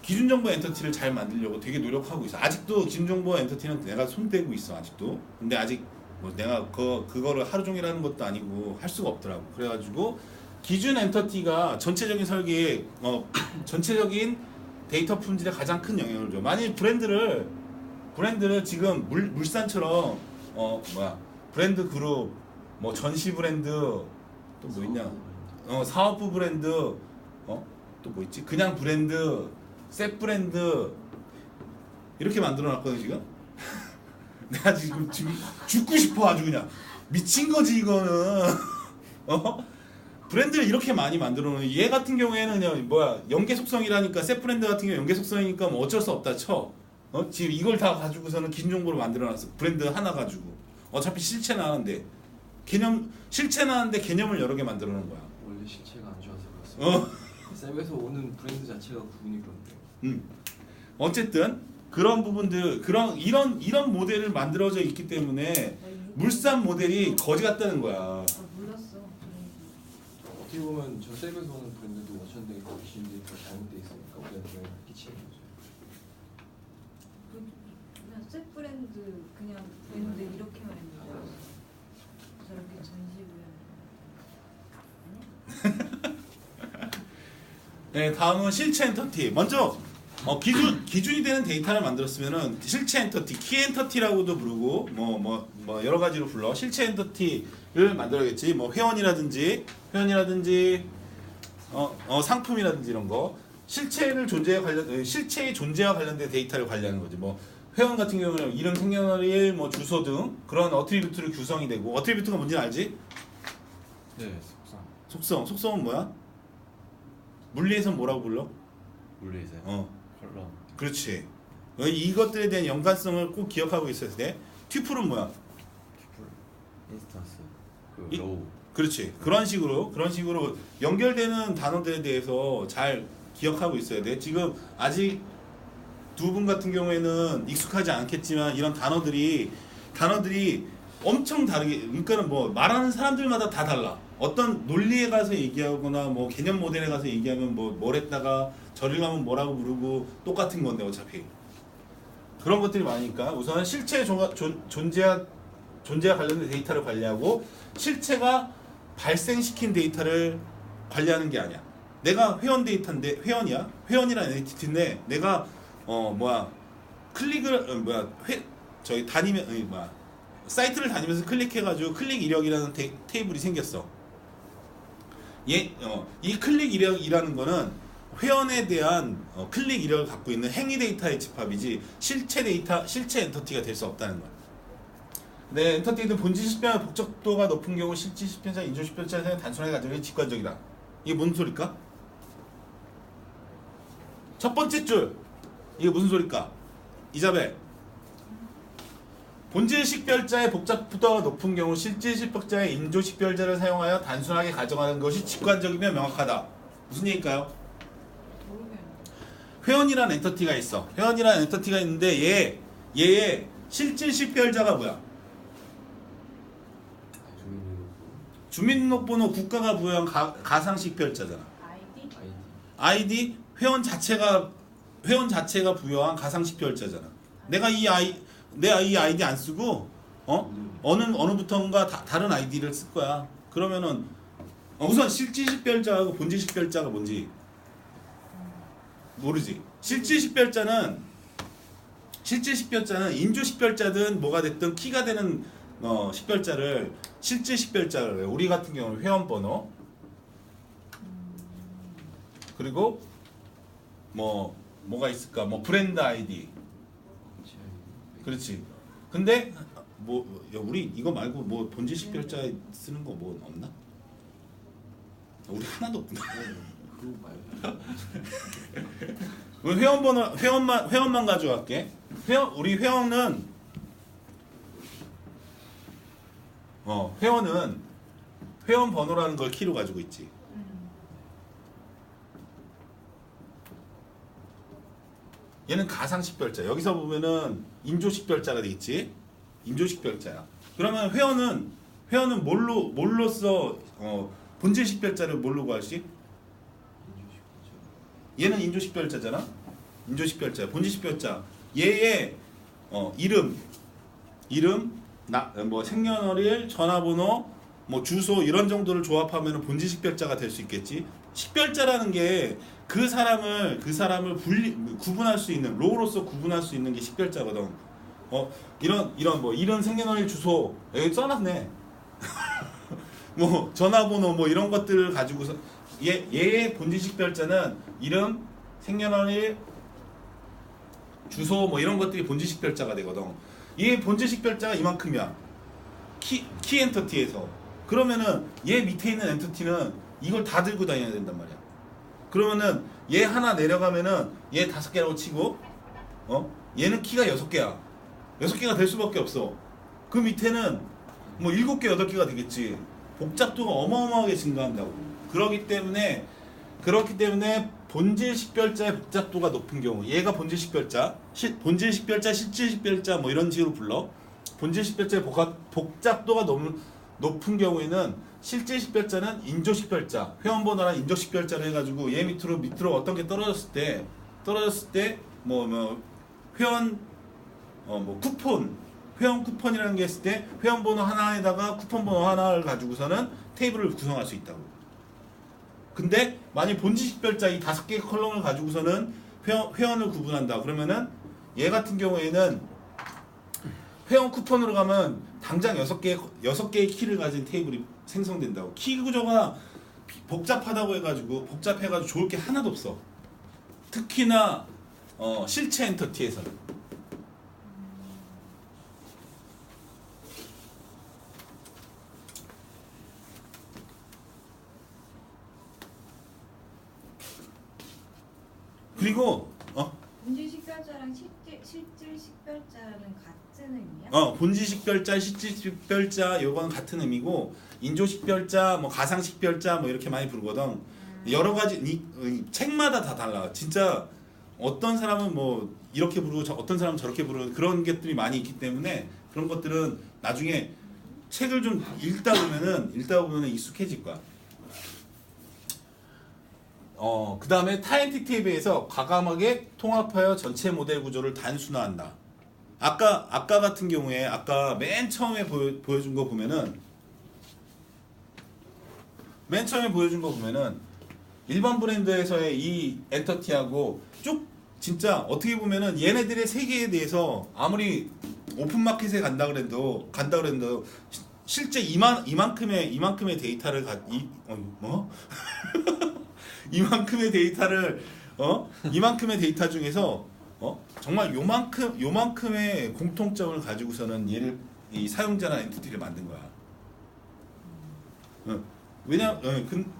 S1: 기준 정보 엔터티를 잘 만들려고 되게 노력하고 있어. 아직도 기준 정보 엔터티는 내가 손대고 있어 아직도. 근데 아직 뭐 내가 그거를 하루 종일 하는 것도 아니고 할 수가 없더라고. 그래가지고 기준 엔터티가 전체적인 설계에 전체적인 데이터 품질에 가장 큰 영향을 줘. 만일 브랜드를 지금 물산처럼 브랜드 그룹 뭐 전시 브랜드 또 뭐 있냐 사업부 브랜드 또 뭐 있지 그냥 브랜드 셋 브랜드 이렇게 만들어 놨거든 지금. 내가 지금 죽고 싶어 아주 그냥 미친 거지 이거는. 브랜드를 이렇게 많이 만들어 놓은 얘 같은 경우에는 그냥 연계 속성이라니까 셋 브랜드 같은 경우 연계 속성이니까 뭐 어쩔 수 없다 쳐. 지금 이걸 다 가지고서는 기준 정보를 만들어 놨어. 브랜드 하나 가지고 어차피 실체는 하는데 실체는 하는데 개념을 여러 개 만들어 놓은 거야.
S2: 원래 실체가 안 좋아서 그렇습니다. 쌤에서 오는 브랜드 자체가 구분이 그런데요.
S1: 어쨌든 그런 부분들 이런 모델을 만들어져 있기 때문에 물산 모델이 거지 같다는 거야.
S3: 몰랐어.
S2: 어떻게 보면 저 쌤에서 오는 브랜드도 워천 데이터, 기준 데이터 잘못돼 있으니까 우리한테 영향을 끼치는 거죠.
S3: 그냥 셋 브랜드 그냥 브랜드 이렇게만 했는데 저렇게 전시부에
S1: 네, 다음은 실체 엔터티. 먼저 기준이 되는 데이터를 만들었으면은 실체 엔터티, 키 엔터티라고도 부르고 뭐 여러 가지로 불러. 실체 엔터티를 만들어야겠지. 뭐 회원이라든지 상품이라든지 이런 거. 실체의 존재와 관련된 데이터를 관리하는 거지. 뭐 회원 같은 경우는 이름, 생년월일, 뭐 주소 등 그런 어트리뷰트로 구성이 되고. 어트리뷰트가 뭔지 알지?
S4: 네,
S1: 속성은 뭐야? 물리에선 뭐라고 불러?
S4: 물리세요. 컬러.
S1: 그렇지. 이것들에 대한 연관성을 꼭 기억하고 있어야 돼. 튜플은 뭐야?
S4: 튜플, 인스턴스,
S1: 이-
S4: 로우.
S1: 그렇지. 그런 식으로 연결되는 단어들에 대해서 잘 기억하고 있어야 돼. 지금 아직 두 분 같은 경우에는 익숙하지 않겠지만 이런 단어들이 엄청 다르게, 그러니까는 뭐 말하는 사람들마다 다 달라. 어떤 논리에 가서 얘기하거나 뭐 개념 모델에 가서 얘기하면 뭘 했다가 저리 가면 뭐라고 부르고 똑같은 건데 어차피 그런 것들이 많으니까 우선 실체의 존재와 관련된 데이터를 관리하고 실체가 발생시킨 데이터를 관리하는 게 아니야. 내가 회원 데이터인데 회원이라는 엔티티인데 내가 저희 사이트를 다니면서 클릭해가지고 클릭 이력이라는 테이블이 생겼어. 이 클릭 이력이라는 거는 회원에 대한 클릭 이력을 갖고 있는 행위 데이터의 집합이지 실체 엔터티가 될 수 없다는 거야. 네, 엔터티는 본질 식별의 복잡도가 높은 경우 실질 식별자, 인조 식별자의 단순하게 가져오기 직관적이다. 이게 무슨 소리일까? 첫 번째 줄 이게 무슨 소리일까? 이자벨. 본질 식별자의 복잡도가 높은 경우 실질 식별자의 인조 식별자를 사용하여 단순하게 가정하는 것이 직관적이며 명확하다. 무슨 얘기일까요?
S3: 모르겠네.
S1: 회원이라는 엔터티가 있어. 회원이라는 엔터티가 있는데 얘의 실질 식별자가 뭐야? 주민등록번호 국가가 부여한 가상 식별자잖아. 아이디 회원 자체가 부여한 가상 식별자잖아. 내가 이 아이디 안 쓰고 어느부턴가 다른 아이디를 쓸 거야. 그러면은 우선 실질 식별자하고 본질 식별자가 뭔지 모르지. 실질 식별자는 인조 식별자든 뭐가 됐든 키가 되는 식별자를 실질 식별자를 해. 우리 같은 경우는 회원 번호. 그리고 뭐가 있을까? 뭐 브랜드 아이디. 그렇지. 근데 우리 이거 말고 뭐 본질 식별자 쓰는 거 뭐 없나? 우리 하나도 없나?
S2: 그거 말고
S1: 우리 회원만 가져갈게. 우리 회원은 회원 번호라는 걸 키로 가지고 있지. 얘는 가상 식별자. 여기서 보면은 인조 식별자가 되겠지. 인조 식별자야. 그러면 회원은 뭘로써 본질 식별자를 뭘로 구할지? 얘는 인조 식별자잖아. 인조 식별자, 본질 식별자. 얘의 이름, 뭐 생년월일, 전화번호, 뭐 주소 이런 정도를 조합하면 본질 식별자가 될 수 있겠지. 식별자라는 게 그 사람을 구분할 수 있는 로로서 구분할 수 있는 게 식별자거든. 이런 생년월일 주소 여기 써놨네. 뭐 전화번호 뭐 이런 것들을 가지고서 얘의 본질 식별자는 이름, 생년월일, 주소 뭐 이런 것들이 본질 식별자가 되거든. 얘 본질 식별자가 이만큼이야. 키 엔터티에서. 그러면은 얘 밑에 있는 엔터티는 이걸 다 들고 다녀야 된단 말이야. 그러면은 얘 하나 내려가면은 얘 5개라고 치고 얘는 키가 6개야. 6개가 될 수밖에 없어. 그 밑에는 뭐 7개, 8개가 되겠지. 복잡도가 어마어마하게 증가한다고. 그렇기 때문에 본질 식별자의 복잡도가 높은 경우, 얘가 본질 식별자, 실질 식별자 뭐 이런 식으로 불러. 본질 식별자의 복잡도가 높은 경우에는 실질 식별자는 인조 식별자, 회원 번호랑 인조 식별자를 해가지고 얘 밑으로 어떤 게 떨어졌을 때 회원 쿠폰, 회원 쿠폰이라는 게 있을 때 회원 번호 하나에다가 쿠폰 번호 하나를 가지고서는 테이블을 구성할 수 있다고. 근데 만약 본질 식별자 이 5개의 컬럼을 가지고서는 회원을 구분한다. 그러면은 얘 같은 경우에는 회원 쿠폰으로 가면 당장 6개의 키를 가진 테이블이 생성된다고. 키 구조가 복잡해가지고 좋을 게 하나도 없어. 특히나 실체 엔터티에서는. 그리고
S3: 본질 식별자랑 실질 식별자는 같은 의미야?
S1: 본질 식별자, 실질 식별자 요거는 같은 의미고 인조 식별자, 뭐 가상 식별자 뭐 이렇게 많이 부르거든. 여러 가지 책마다 다 달라. 진짜 어떤 사람은 뭐 이렇게 부르고 어떤 사람은 저렇게 부르는 그런 것들이 많이 있기 때문에 그런 것들은 나중에 책을 좀 읽다 보면은 익숙해질 거야. 그 다음에 타엔티티에 비해서 과감하게 통합하여 전체 모델 구조를 단순화한다. 아까 같은 경우에 아까 맨 처음에 보여준 거 보면은 일반 브랜드에서의 이 엔터티하고 쭉 진짜 어떻게 보면은 얘네들의 세계에 대해서 아무리 오픈마켓에 간다 그래도 실제 이만큼의 데이터를 이만큼의 데이터 중에서 정말 요만큼의 공통점을 가지고서는 얘를 이 사용자나 엔티티를 만든 거야.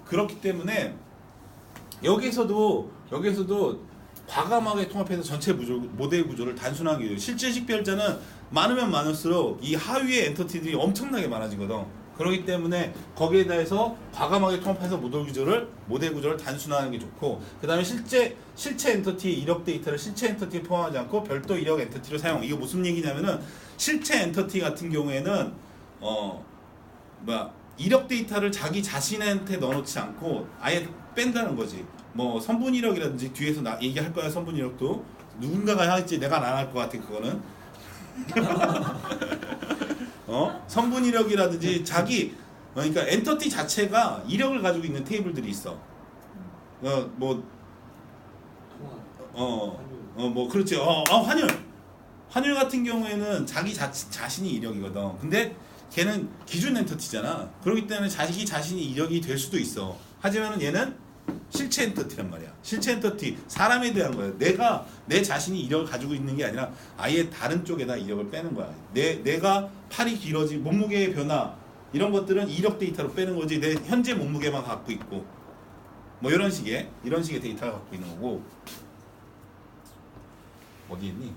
S1: 그렇기 때문에 여기서도 과감하게 통합해서 전체 모델 구조를 단순하게 해요. 실질 식별자는 많으면 많을수록 이 하위의 엔터티들이 엄청나게 많아지거든. 그렇기 때문에 거기에 대해서 과감하게 통합해서 모델 구조를 단순화하는 게 좋고, 그 다음에 실체 엔터티 이력 데이터를 실체 엔터티에 포함하지 않고 별도 이력 엔터티를 사용. 이거 무슨 얘기냐면은 실체 엔터티 같은 경우에는 이력 데이터를 자기 자신한테 넣어놓지 않고 아예 뺀다는 거지. 뭐 선분 이력이라든지 뒤에서 나 얘기할 거야. 선분 이력도 누군가가 할지 내가 안 할 것 같아 그거는. 선분 이력이라든지 그러니까 엔터티 자체가 이력을 가지고 있는 테이블들이 있어. 그렇지. 환율 같은 경우에는 자기 자신이 이력이거든. 근데 걔는 기준 엔터티잖아. 그렇기 때문에 자기 자신이 이력이 될 수도 있어. 하지만은 얘는 실체 엔터티란 말이야. 실체 엔터티 사람에 대한 거야. 내가 내 자신이 이력을 가지고 있는 게 아니라 아예 다른 쪽에다 이력을 빼는 거야. 내가 팔이 길어진 몸무게의 변화 이런 것들은 이력 데이터로 빼는 거지. 내 현재 몸무게만 갖고 있고 뭐 이런 식의 데이터를 갖고 있는 거고. 어디 있니?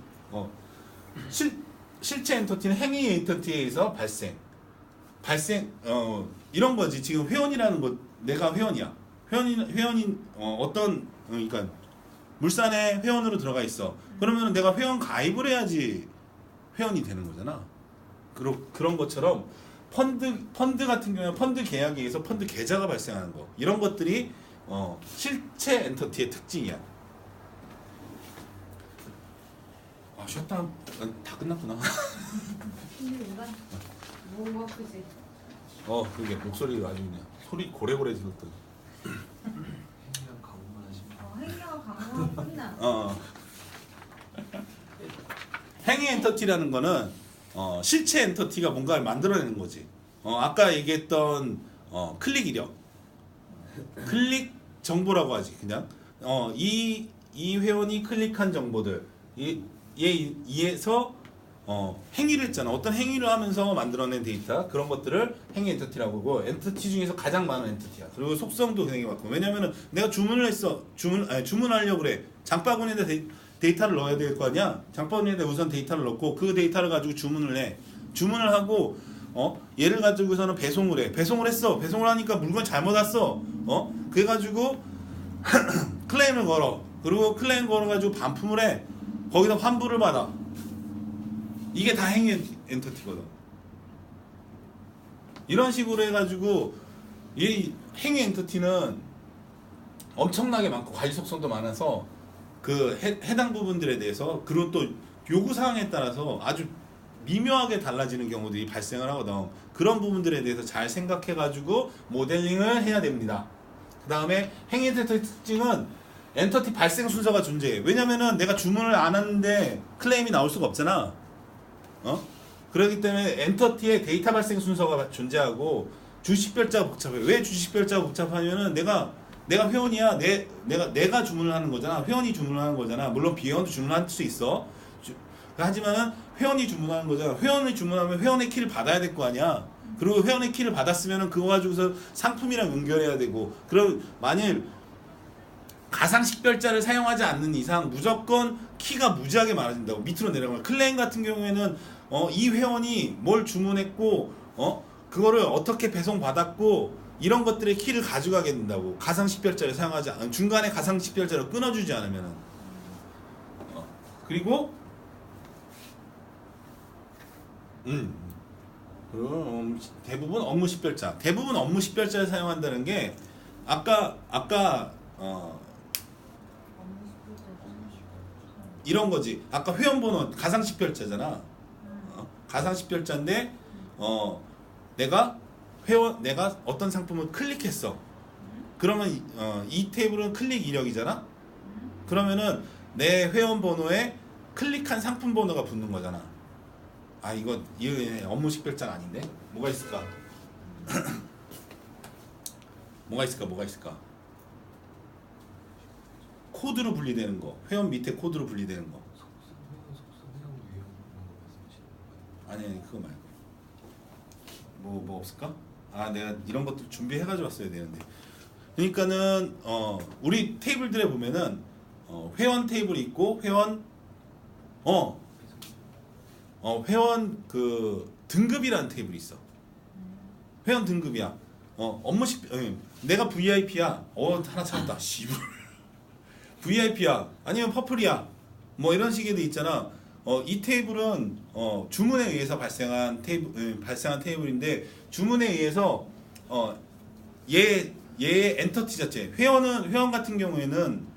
S1: 실체 엔터티는 행위 엔터티에 의해서 발생 이런 거지. 지금 회원이라는 거 내가 회원이야. 회원인 어떤 그러니까 물산에 회원으로 들어가 있어. 그러면 내가 회원 가입을 해야지 회원이 되는 거잖아. 그런 것처럼 펀드 같은 경우에 펀드 계약에 의해서 펀드 계좌가 발생하는 거 이런 것들이 실체 엔터티의 특징이야. 아 쉬었다 다 끝났구나.
S3: 힘들구나. 뭐가 크지?
S1: 그게 목소리가 아주 그냥 소리 고래고래 들었더니.
S2: 그냥 가고만 하시면
S3: 행위와 강화가 끝나.
S1: 행위 엔터티라는 거는 실체 엔터티가 뭔가를 만들어내는 거지. 아까 얘기했던 클릭 이력, 클릭 정보라고 하지. 그냥 이 회원이 클릭한 정보들 이에서 행위를 했잖아. 어떤 행위를 하면서 만들어낸 데이터 그런 것들을 행위 엔터티라고 하고 엔터티 중에서 가장 많은 엔터티야. 그리고 속성도 굉장히 많고 왜냐면은 내가 주문을 했어. 주문하려고 그래. 장바구니에다 데이터를 넣어야 될 거 아니야. 장바구니에다 우선 데이터를 넣고 그 데이터를 가지고 주문을 해. 주문을 하고 얘를 가지고서는 배송을 해. 배송을 했어. 배송을 하니까 물건 잘못 왔어. 그래 가지고 클레임을 걸어. 그리고 클레임 걸어 가지고 반품을 해. 거기다 환불을 받아. 이게 다 행위 엔터티거든. 이런 식으로 해가지고 이 행위 엔터티는 엄청나게 많고 관리 속성도 많아서 그 해당 부분들에 대해서 그리고 또 요구 사항에 따라서 아주 미묘하게 달라지는 경우들이 발생을 하거든. 그런 부분들에 대해서 잘 생각해가지고 모델링을 해야 됩니다. 그 다음에 행위 엔터티 특징은 엔터티 발생 순서가 존재해. 왜냐면은 내가 주문을 안 하는데 클레임이 나올 수가 없잖아. 그렇기 때문에 엔터티의 데이터 발생 순서가 존재하고 주식별자가 복잡해. 왜 주식별자가 복잡하냐면은 내가 회원이야. 내가 주문을 하는 거잖아. 회원이 주문을 하는 거잖아. 물론 비회원도 주문할 수 있어. 하지만은 회원이 주문하는 거잖아. 회원이 주문하면 회원의 키를 받아야 될 거 아니야. 그리고 회원의 키를 받았으면은 그거 가지고서 상품이랑 연결해야 되고. 그럼 만일 가상식별자를 사용하지 않는 이상 무조건 키가 무지하게 많아진다고. 밑으로 내려가면 클레임 같은 경우에는 이 회원이 뭘 주문했고 그거를 어떻게 배송받았고 이런 것들의 키를 가져가게 된다고. 가상식별자를 사용하지 않으면 중간에 가상식별자를 끊어주지 않으면은 그리고 대부분 업무 식별자. 대부분 업무 식별자를 사용한다는 게 아까 이런 거지. 아까 회원번호 가상식별자잖아. 가상식별자인데 내가 어떤 상품을 클릭했어. 그러면 이 테이블은 클릭 이력이잖아. 그러면은 내 회원번호에 클릭한 상품 번호가 붙는 거잖아. 이거 업무 식별자가 아닌데? 뭐가 있을까? 뭐가 있을까? 코드로 분리되는 거. 회원 밑에 코드로 분리되는 거. 아니 그거 말고. 뭐 없을까? 내가 이런 것들 준비해가지고 왔어야 되는데. 그러니까는 우리 테이블들에 보면은 회원 테이블이 있고 회원 그 등급이라는 테이블이 있어. 회원 등급이야. 내가 VIP야. 하나 찾았다. 씨발. VIP야. 아니면 퍼플이야. 뭐 이런 식의 데 있잖아. 이 테이블은 주문에 의해서 발생한 테이블인데 주문에 의해서 얘의 엔터티 자체. 회원 같은 경우에는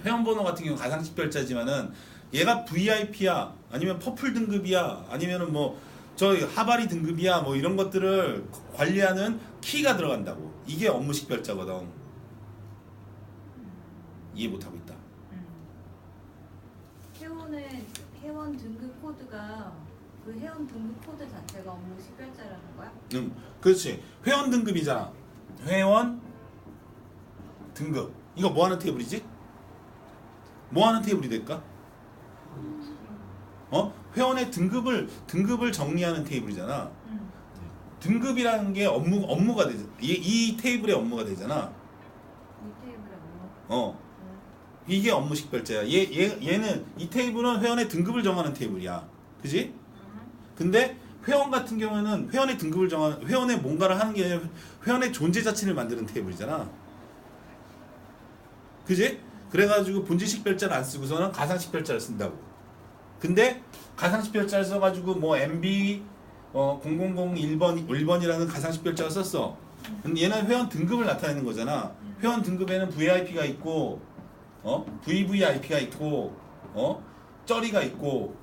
S1: 회원 번호 같은 경우 가상식별자지만은 얘가 VIP야. 아니면 퍼플 등급이야. 아니면은 하바리 등급이야. 뭐 이런 것들을 관리하는 키가 들어간다고. 이게 업무 식별자거든. 이해 못하고 있다.
S3: 회원 등급 코드가 그 회원 등급 코드 자체가 업무 식별자라는 거야?
S1: 그렇지. 회원 등급이잖아. 회원 등급. 이거 뭐 하는 테이블이지? 뭐 하는 테이블이 될까? 회원의 등급을 정리하는 테이블이잖아. 등급이라는 게 업무가 되죠. 이 테이블의 업무가 되잖아.
S3: 이 테이블에 뭐?
S1: 이게 업무 식별자야. 얘는 이 테이블은 회원의 등급을 정하는 테이블이야. 그지? 근데 회원 같은 경우는 회원의 등급을 정하는 회원의 뭔가를 하는 게 아니라 회원의 존재 자체를 만드는 테이블이잖아. 그지? 그래가지고 본질 식별자를 안 쓰고서는 가상 식별자를 쓴다고. 근데 가상 식별자를 써가지고 뭐 MB 0001번이라는 가상 식별자를 썼어. 근데 얘는 회원 등급을 나타내는 거잖아. 회원 등급에는 VIP가 있고, VVIP가 있고, 쩌리가 있고,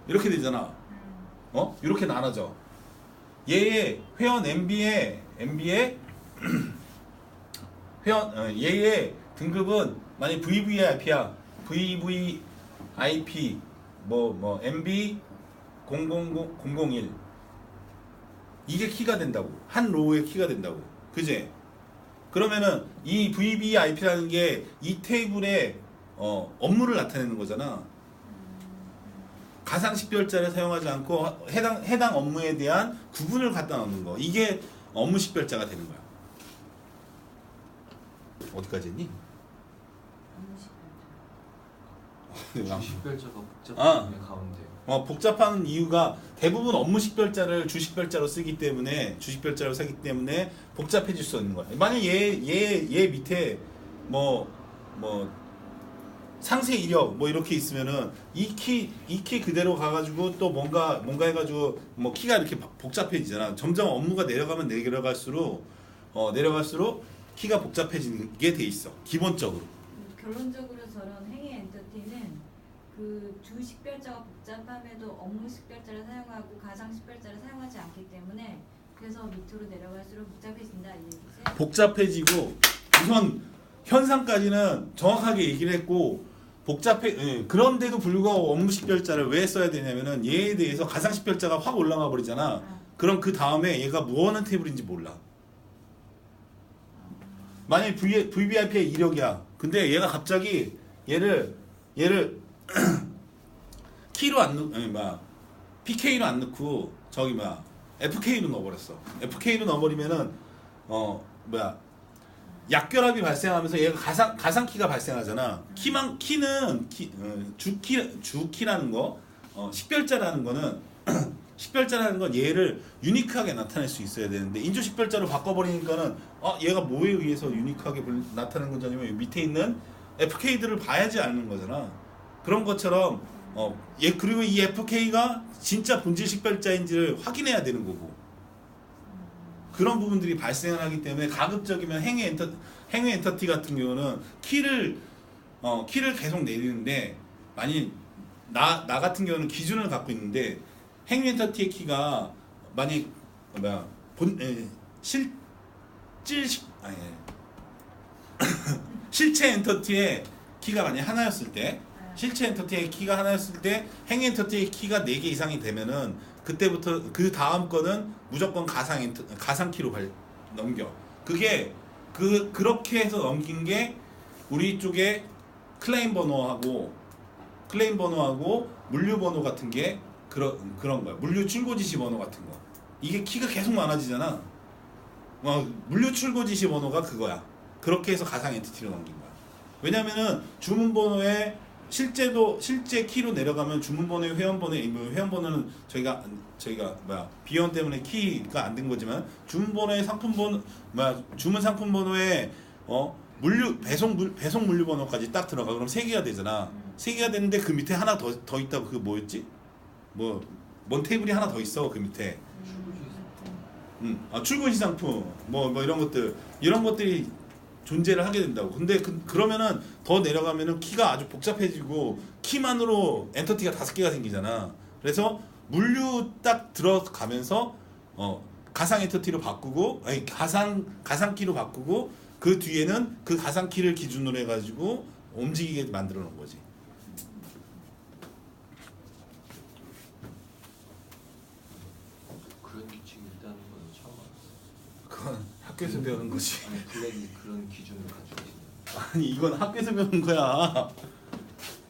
S1: 이렇게 되잖아. 이렇게 나눠져. 얘의 회원 MB의 얘의 등급은 만약 VVIP야. VVIP MB 001 이게 키가 된다고. 한 로우의 키가 된다고. 그지? 그러면은 이 VVIP라는 게 이 테이블의 업무를 나타내는 거잖아. 가상 식별자를 사용하지 않고 해당 업무에 대한 구분을 갖다 놓는 거. 이게 업무 식별자가 되는 거야. 어디까지 했니?
S3: 업무 식별자.
S2: 주식별자가 복잡한 가운데.
S1: 복잡한 이유가 대부분 업무 식별자를 주식별자로 쓰기 때문에 복잡해질 수 있는 거야. 만약 얘 밑에 뭐 상세 이력 뭐 이렇게 있으면은 이 키 그대로 가가지고 또 뭔가 해가지고 뭐 키가 이렇게 복잡해지잖아. 점점 업무가 내려갈수록 키가 복잡해지게 돼 있어. 기본적으로.
S3: 결론적으로 저런 행위 엔터티는 그 주식별자가 복잡함에도 업무 식별자를 사용하고 가상 식별자를 사용하지 않기 때문에 그래서 밑으로 내려갈수록 복잡해진다 이 얘기지.
S1: 복잡해지고 우선 현상까지는 정확하게 얘기를 했고 그런데도 불구하고 업무 식별자를 왜 써야 되냐면은 얘에 대해서 가상 식별자가 확 올라가 버리잖아. 그럼 그 다음에 얘가 뭐 하는 테이블인지 몰라. 만약에 VVIP의 이력이야. 근데 얘가 갑자기 얘를 키로 안 넣, PK로 안 넣고 FK로 넣어버렸어. FK로 넣어버리면은 약결합이 발생하면서 얘가 가상 키가 발생하잖아. 키는 주키라는 거, 식별자라는 거는 식별자라는 건 얘를 유니크하게 나타낼 수 있어야 되는데 인조 식별자로 바꿔버리니까는 얘가 뭐에 의해서 유니크하게 나타내는 건지 아니면 밑에 있는 FK들을 봐야지 아는 거잖아. 그런 것처럼 그리고 이 FK가 진짜 본질 식별자인지를 확인해야 되는 거고. 그런 부분들이 발생을 하기 때문에 가급적이면 행위 엔터티 같은 경우는 키를 계속 내리는데 만약 나 같은 경우는 기준을 갖고 있는데 행위 엔터티의 키가 만약 실체 엔터티의 키가 만약 하나였을 때 행위 엔터티의 키가 4개 이상이 되면은 그때부터 그 다음 거는 무조건 가상 키로 넘겨. 그게 그렇게 해서 넘긴 게 우리 쪽에 클레임 번호하고 물류 번호 같은 게 그런 거야. 물류 출고 지시 번호 같은 거. 이게 키가 계속 많아지잖아. 물류 출고 지시 번호가 그거야. 그렇게 해서 가상 엔티티로 넘긴 거야. 왜냐면은 주문 번호에 실제 키로 내려가면 주문 번호의 회원 번호는 저희가 비원 때문에 키가 안 된 거지만 주문 번호의 주문 상품 번호에 배송 물류 번호까지 딱 들어가. 그럼 3개가 되잖아. 3개가 되는데 그 밑에 하나 더 있다고. 그거 뭐였지? 뭔 테이블이 하나 더 있어 그 밑에. 출고시 상품 이런 것들이 존재를 하게 된다고. 근데 그러면은 더 내려가면은 키가 아주 복잡해지고 키만으로 엔터티가 5개가 생기잖아. 그래서 물류 딱 들어가면서 가상 엔터티로 바꾸고 가상 키로 바꾸고 그 뒤에는 그 가상 키를 기준으로 해가지고 움직이게 만들어 놓은 거지.
S2: 그런 규칙이 있다는 건 처음 알았어요.
S1: 그건 학교에서 배우는 거지.
S2: 아니 블랙이 그런 기준을 가지고 있어요.
S1: 아니 이건 학교에서 배우는 거야.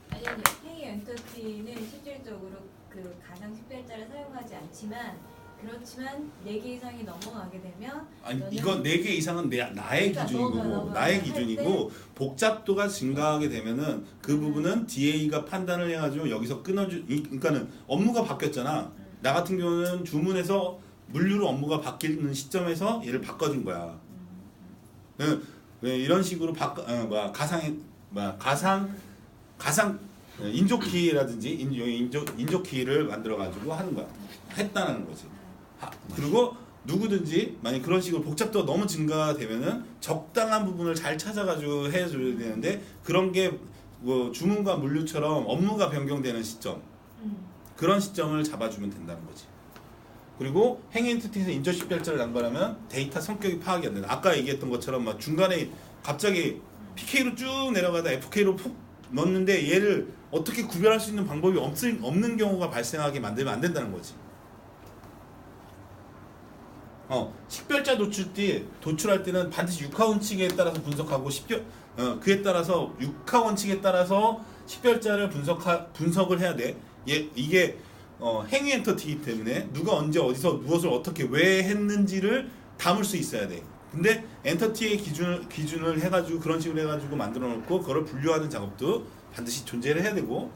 S3: 아니 행위 엔터티는 실질적으로 그 가상 10별자를 사용하지 않지만 그렇지만 4개 이상이 넘어가게 되면
S1: 아니
S3: 너는
S1: 이건 4개 이상은 나의
S3: 그러니까
S1: 기준인
S3: 너가
S1: 거고
S3: 할
S1: 나의 기준이고 복잡도가 증가하게 되면은 그 부분은 DA가 판단을 해가지고 여기서 그러니까는 업무가 바뀌었잖아. 나 같은 경우는 주문에서 물류로 업무가 바뀌는 시점에서 얘를 바꿔준 거야. 왜 이런 식으로 가상 인조키라든지 인조키를 만들어 가지고 하는 거야. 했다는 거지. 그리고 누구든지 만약 그런 식으로 복잡도가 너무 증가되면은 적당한 부분을 잘 찾아가지고 해줘야 되는데 그런 게 뭐 주문과 물류처럼 업무가 변경되는 시점 그런 시점을 잡아주면 된다는 거지. 그리고 행위 엔티티에서 인조 10별자를 남발하면 데이터 성격이 파악이 안 된다. 아까 얘기했던 것처럼 막 중간에 갑자기 PK로 쭉 내려가다 FK로 푹 넣는데 얘를 어떻게 구별할 수 있는 방법이 없는 경우가 발생하게 만들면 안 된다는 거지. 식별자 도출할 때는 반드시 6하 원칙에 따라서 분석하고 그에 따라서 6하 원칙에 따라서 식별자를 분석을 해야 돼. 이게 행위 엔터티이기 때문에 누가 언제 어디서 무엇을 어떻게 왜 했는지를 담을 수 있어야 돼. 근데 엔터티의 기준을 해가지고 그런 식으로 해가지고 만들어 놓고 그걸 분류하는 작업도 반드시 존재를 해야 되고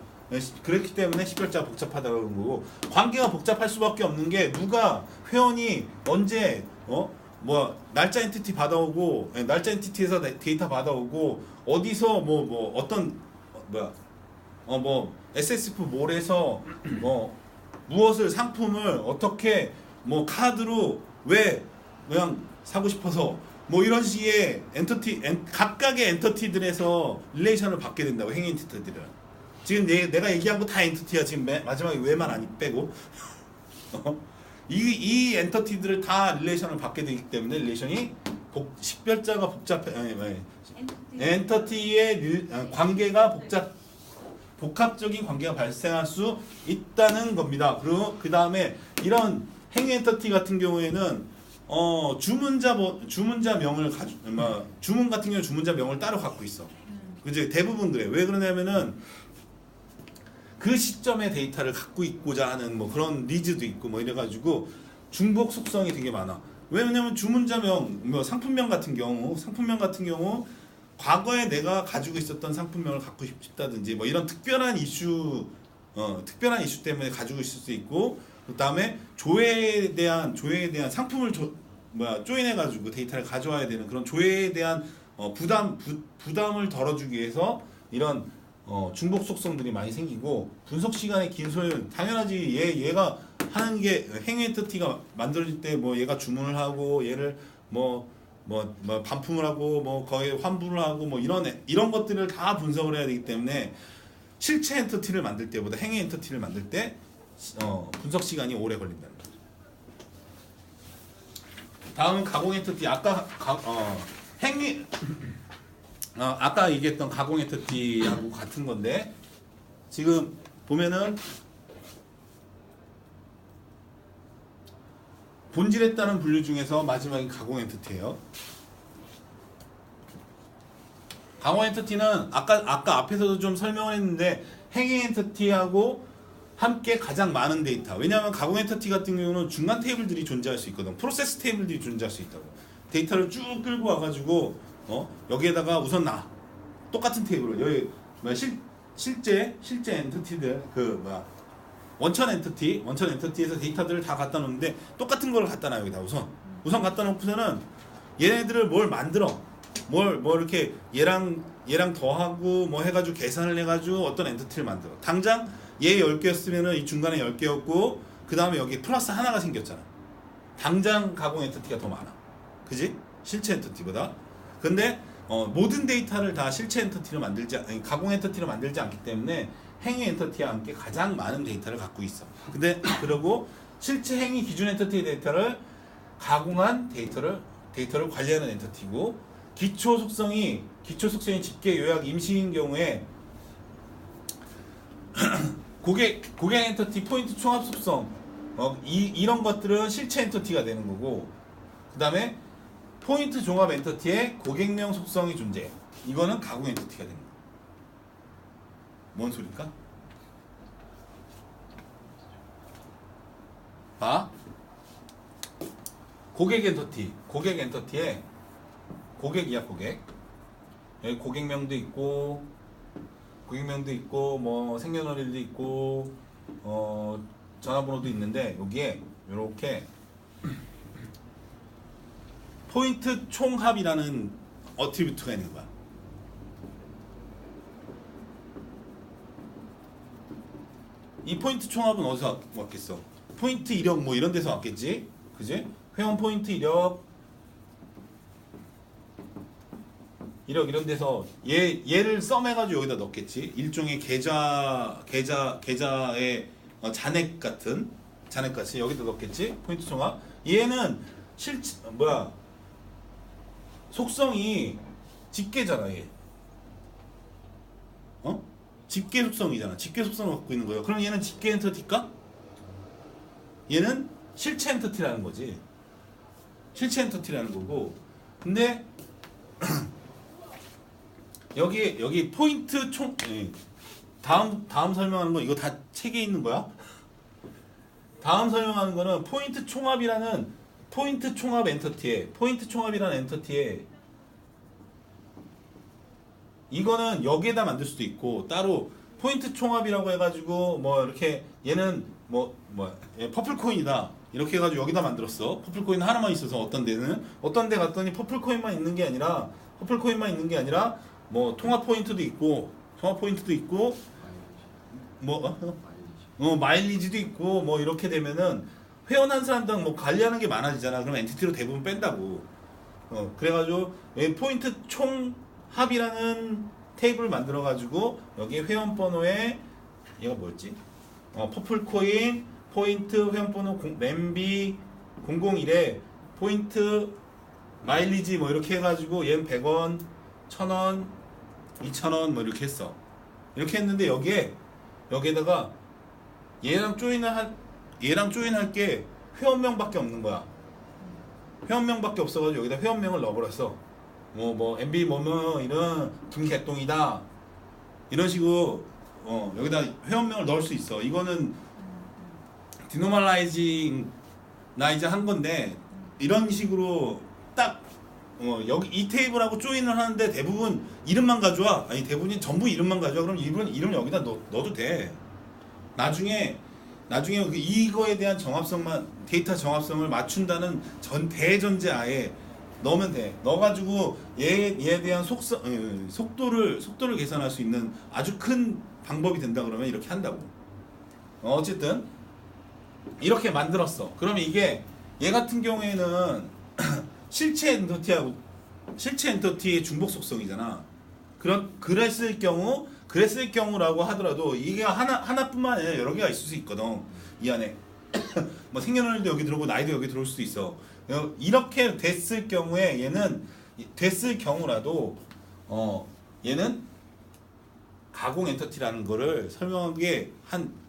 S1: 그렇기 때문에 식별자가 복잡하다고 그런 거고 관계가 복잡할 수밖에 없는 게 누가 회원이 언제 날짜 엔티티 받아오고 날짜 엔티티에서 데이터 받아오고 어디서 어떤 SSF 몰에서 무엇을 상품을 어떻게 카드로 왜 그냥 사고 싶어서 이런 식의 각각의 엔터티들에서 릴레이션을 받게 된다고 행위 엔티티들은 지금 내가 얘기한 거 다 엔터티야. 지금 마지막에 왜만 아니 빼고 이 엔터티들을 다 릴레이션을 받게 되기 때문에 릴레이션이 식별자가 복잡해 엔터티의 관계가 복합적인 관계가 발생할 수 있다는 겁니다. 그리고 그 다음에 이런 행위 엔터티 같은 경우에는 주문자명을 주문 같은 경우 주문자명을 따로 갖고 있어. 그지 대부분 그래. 왜 그러냐면은 그 시점의 데이터를 갖고 있고자 하는 그런 니즈도 있고 이래가지고 중복 속성이 되게 많아. 왜냐면 주문자명, 상품명 같은 경우 과거에 내가 가지고 있었던 상품명을 갖고 싶다든지 이런 특별한 이슈 때문에 가지고 있을 수 있고 그다음에 조회에 대한 상품을 조인해가지고 데이터를 가져와야 되는 그런 조회에 대한 부담을 덜어주기 위해서 이런 중복 속성들이 많이 생기고 분석 시간의 긴 소요는 당연하지. 얘가 하는 게 행위 엔티티가 만들어질 때 얘가 주문을 하고 얘를 반품을 하고 거기에 환불을 하고 이런 것들을 다 분석을 해야 되기 때문에 실체 엔티티를 만들 때보다 행위 엔티티를 만들 때 분석 시간이 오래 걸린다는 거죠. 다음은 가공 엔티티. 아까 얘기했던 가공 엔티티하고 같은 건데 지금 보면은 본질에 따른 분류 중에서 마지막이 가공 엔티티예요. 가공 엔티티는 아까 앞에서도 좀 설명을 했는데 행위 엔티티하고 함께 가장 많은 데이터. 왜냐하면 가공 엔티티 같은 경우는 중간 테이블들이 존재할 수 있거든. 프로세스 테이블들이 존재할 수 있다고. 데이터를 쭉 끌고 와가지고 여기에다가 우선 똑같은 테이블을 여기 실제 엔티티들 원천 엔티티에서 데이터들을 다 갖다 놓는데 똑같은 걸 갖다 놔요. 여기다 우선 갖다 놓고서는 얘네들을 뭘 만들어 뭘 이렇게 얘랑 더하고 해가지고 계산을 해가지고 어떤 엔티티를 만들어. 당장 얘 10개였으면은 이 중간에 10개였고 그 다음에 여기 플러스 하나가 생겼잖아. 당장 가공 엔티티가 더 많아. 그지? 실체 엔티티보다. 근데 모든 데이터를 다 실체 엔티티로 가공 엔티티로 만들지 않기 때문에 행위 엔티티와 함께 가장 많은 데이터를 갖고 있어. 근데 그리고 실체 행위 기준 엔티티의 데이터를 가공한 데이터를 관리하는 엔티티고 기초 속성이 집계 요약 임시인 경우에 고객 엔티티 포인트 총합 속성 이런 것들은 실체 엔티티가 되는 거고 그다음에 포인트 종합 엔터티의 고객명 속성의 존재. 이거는 가공 엔터티가 됩니다. 뭔 소리일까? 봐. 고객 엔터티에 고객이야 고객. 여기 고객명도 있고 뭐 생년월일도 있고 전화번호도 있는데 여기에 이렇게 포인트 총합이라는 어트리뷰트가 있는 거야. 이 포인트 총합은 어디서 왔겠어? 포인트 이력 뭐 이런 데서 왔겠지? 그지? 회원 포인트 이력 이런 데서 얘를 썸해가지고 여기다 넣겠지. 일종의 계좌의 잔액같이 여기다 넣겠지. 포인트 총합. 얘는 속성이 집계잖아 얘. 집계 속성이잖아. 집계 속성을 갖고 있는 거예요. 그럼 얘는 집계 엔터티일까? 얘는 실체 엔터티라는 거지. 실체 엔터티라는 거고. 근데 여기 포인트 다음 설명하는 거 이거 다 책에 있는 거야. 다음 설명하는 거는 포인트 총합이라는 포인트 총합이라는 엔터티에 이거는 여기에다 만들 수도 있고 따로 포인트 총합이라고 해가지고 뭐 이렇게 얘는 퍼플코인이다 이렇게 해가지고 여기다 만들었어. 퍼플코인 하나만 있어서 어떤 데 갔더니 퍼플코인만 있는 게 아니라 뭐 통합 포인트도 있고 마일리지도 있고 뭐 이렇게 되면은 회원한 사람당 뭐 관리하는 게 많아지잖아. 그럼 엔티티로 대부분 뺀다고. 그래가지고 여기 포인트 총합이라는 테이블을 만들어가지고 여기 회원 번호에 얘가 뭐였지? 퍼플코인 포인트 회원번호 멤비 001에 포인트 마일리지 뭐 이렇게 해가지고 얘는 100원, 1000원, 2000원 뭐 이렇게 했어. 이렇게 했는데 여기에다가 얘랑 조인할 게 회원명밖에 없는 거야. 회원명밖에 없어가지고 여기다 회원명을 넣어버렸어. 뭐 MB 뭐뭐 이런 김개똥이다 이런 식으로 여기다 회원명을 넣을 수 있어. 이거는 디노멀라이징 한 건데 이런 식으로 딱 여기 이 테이블하고 조인을 하는데 대부분 이름만 가져와. 아니 대부분이 전부 이름만 가져와. 그럼 이름 여기다 넣어도 돼. 나중에 이거에 대한 데이터 정합성을 맞춘다는 대전제 아예 넣으면 돼. 넣어가지고 얘에 대한 속도를 계산할 수 있는 아주 큰 방법이 된다 그러면 이렇게 한다고. 어쨌든 이렇게 만들었어. 그러면 이게 얘 같은 경우에는 실체 엔터티의 중복 속성이잖아. 그랬을 경우라고 하더라도 이게 하나뿐만 아니라 여러 개가 있을 수 있거든. 이 안에 뭐 생년월일도 여기 들어오고 나이도 여기 들어올 수도 있어. 이렇게 됐을 경우에 얘는 가공 엔터티라는 거를 설명한 게 한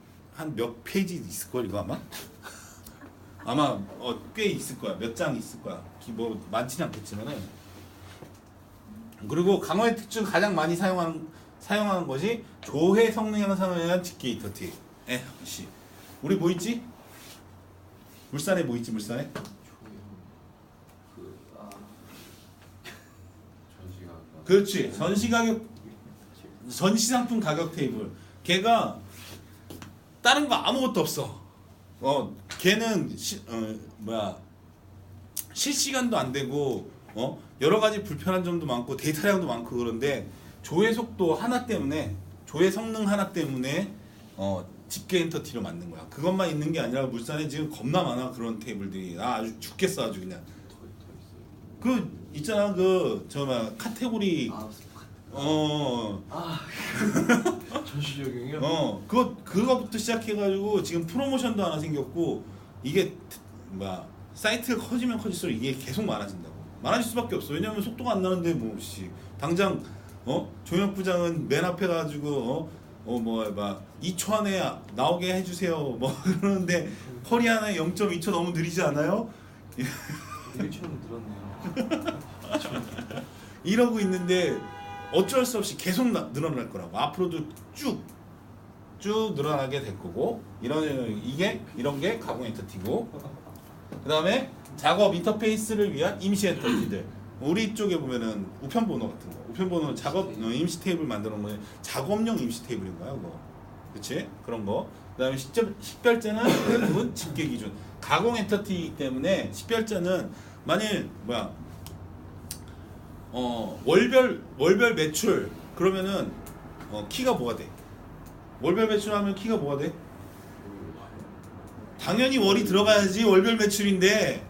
S1: 몇 페이지 있을 걸 이거 아마 꽤 있을 거야. 몇 장 있을 거야. 뭐 많지는 않겠지만은. 그리고 강화의 특징 가장 많이 사용하는 것이 조회 성능 향상을 위한 집계 엔터티. 우리 뭐 있지? 물산에 뭐 있지? 물산에? 그렇지. 전시상품 가격 테이블. 걔가 다른 거 아무것도 없어. 걔는 실시간도 안 되고 여러 가지 불편한 점도 많고 데이터량도 많고 그런데 조회 속도 하나 때문에 조회 성능 하나 때문에 집계 엔터티로 만든 거야. 그것만 있는 게 아니라 물산에 지금 겁나 많아. 그런 테이블들이 아주 죽겠어. 아주 그냥 그 있잖아 카테고리
S2: 전시 적용이요?
S1: 그거부터 시작해가지고 지금 프로모션도 하나 생겼고 이게 사이트가 커지면 커질수록 이게 계속 많아질 수밖에 없어. 왜냐면 속도가 안 나는데 당장 종혁 부장은 맨 앞에 가지고 2초 안에 나오게 해주세요 뭐 그러는데 커리아나 0.2초 너무 느리지 않아요?
S2: 1초는 늘었네요.
S1: 이러고 있는데 어쩔 수 없이 계속 늘어날 거라고. 앞으로도 쭉 늘어나게 될 거고 이런 게 가공 엔터티고, 그 다음에 작업 인터페이스를 위한 임시 엔터티들. 우리 쪽에 보면은 우편번호 같은 거, 우편번호 작업 임시 테이블 만들어 놓으면 작업용 임시 테이블인 거야 그거. 그치? 그런 거. 그 다음에 식별자는 대부분 집계 기준. 가공 엔터티이기 때문에 식별자는 만일 월별 매출 그러면은 키가 뭐가 돼? 월별 매출하면 키가 뭐가 돼? 당연히 월이 들어가야지. 월별 매출인데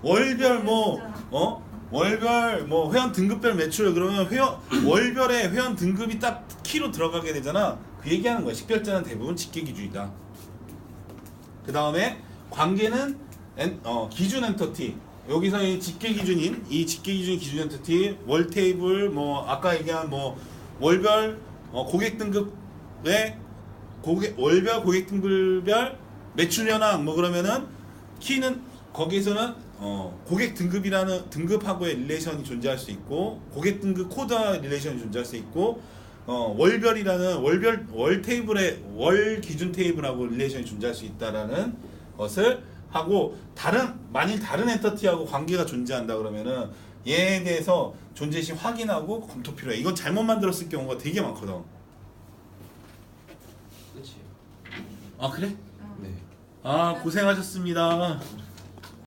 S1: 월별 월별 회원 등급별 매출 그러면 월별에 회원 등급이 딱 키로 들어가게 되잖아. 그 얘기하는 거야. 식별자는 대부분 집계 기준이다. 그 다음에 관계는 기준 엔터티. 여기서 이 집계 기준인 기준 엔터티 월 테이블 아까 얘기한 월별 고객 등급의 월별 고객 등급별 매출 현황 그러면은 키는 거기서는 고객 등급이라는 등급하고의 릴레이션이 존재할 수 있고, 고객 등급 코드와 릴레이션이 존재할 수 있고, 월별이라는 월 테이블의 월 기준 테이블하고 릴레이션이 존재할 수 있다라는 것을 하고, 만일 다른 엔터티하고 관계가 존재한다 그러면은 얘에 대해서 존재 시 확인하고 검토 필요해. 이건 잘못 만들었을 경우가 되게 많거든.
S2: 끝이에요.
S1: 아 그래?
S3: 어.
S2: 네.
S1: 아 고생하셨습니다.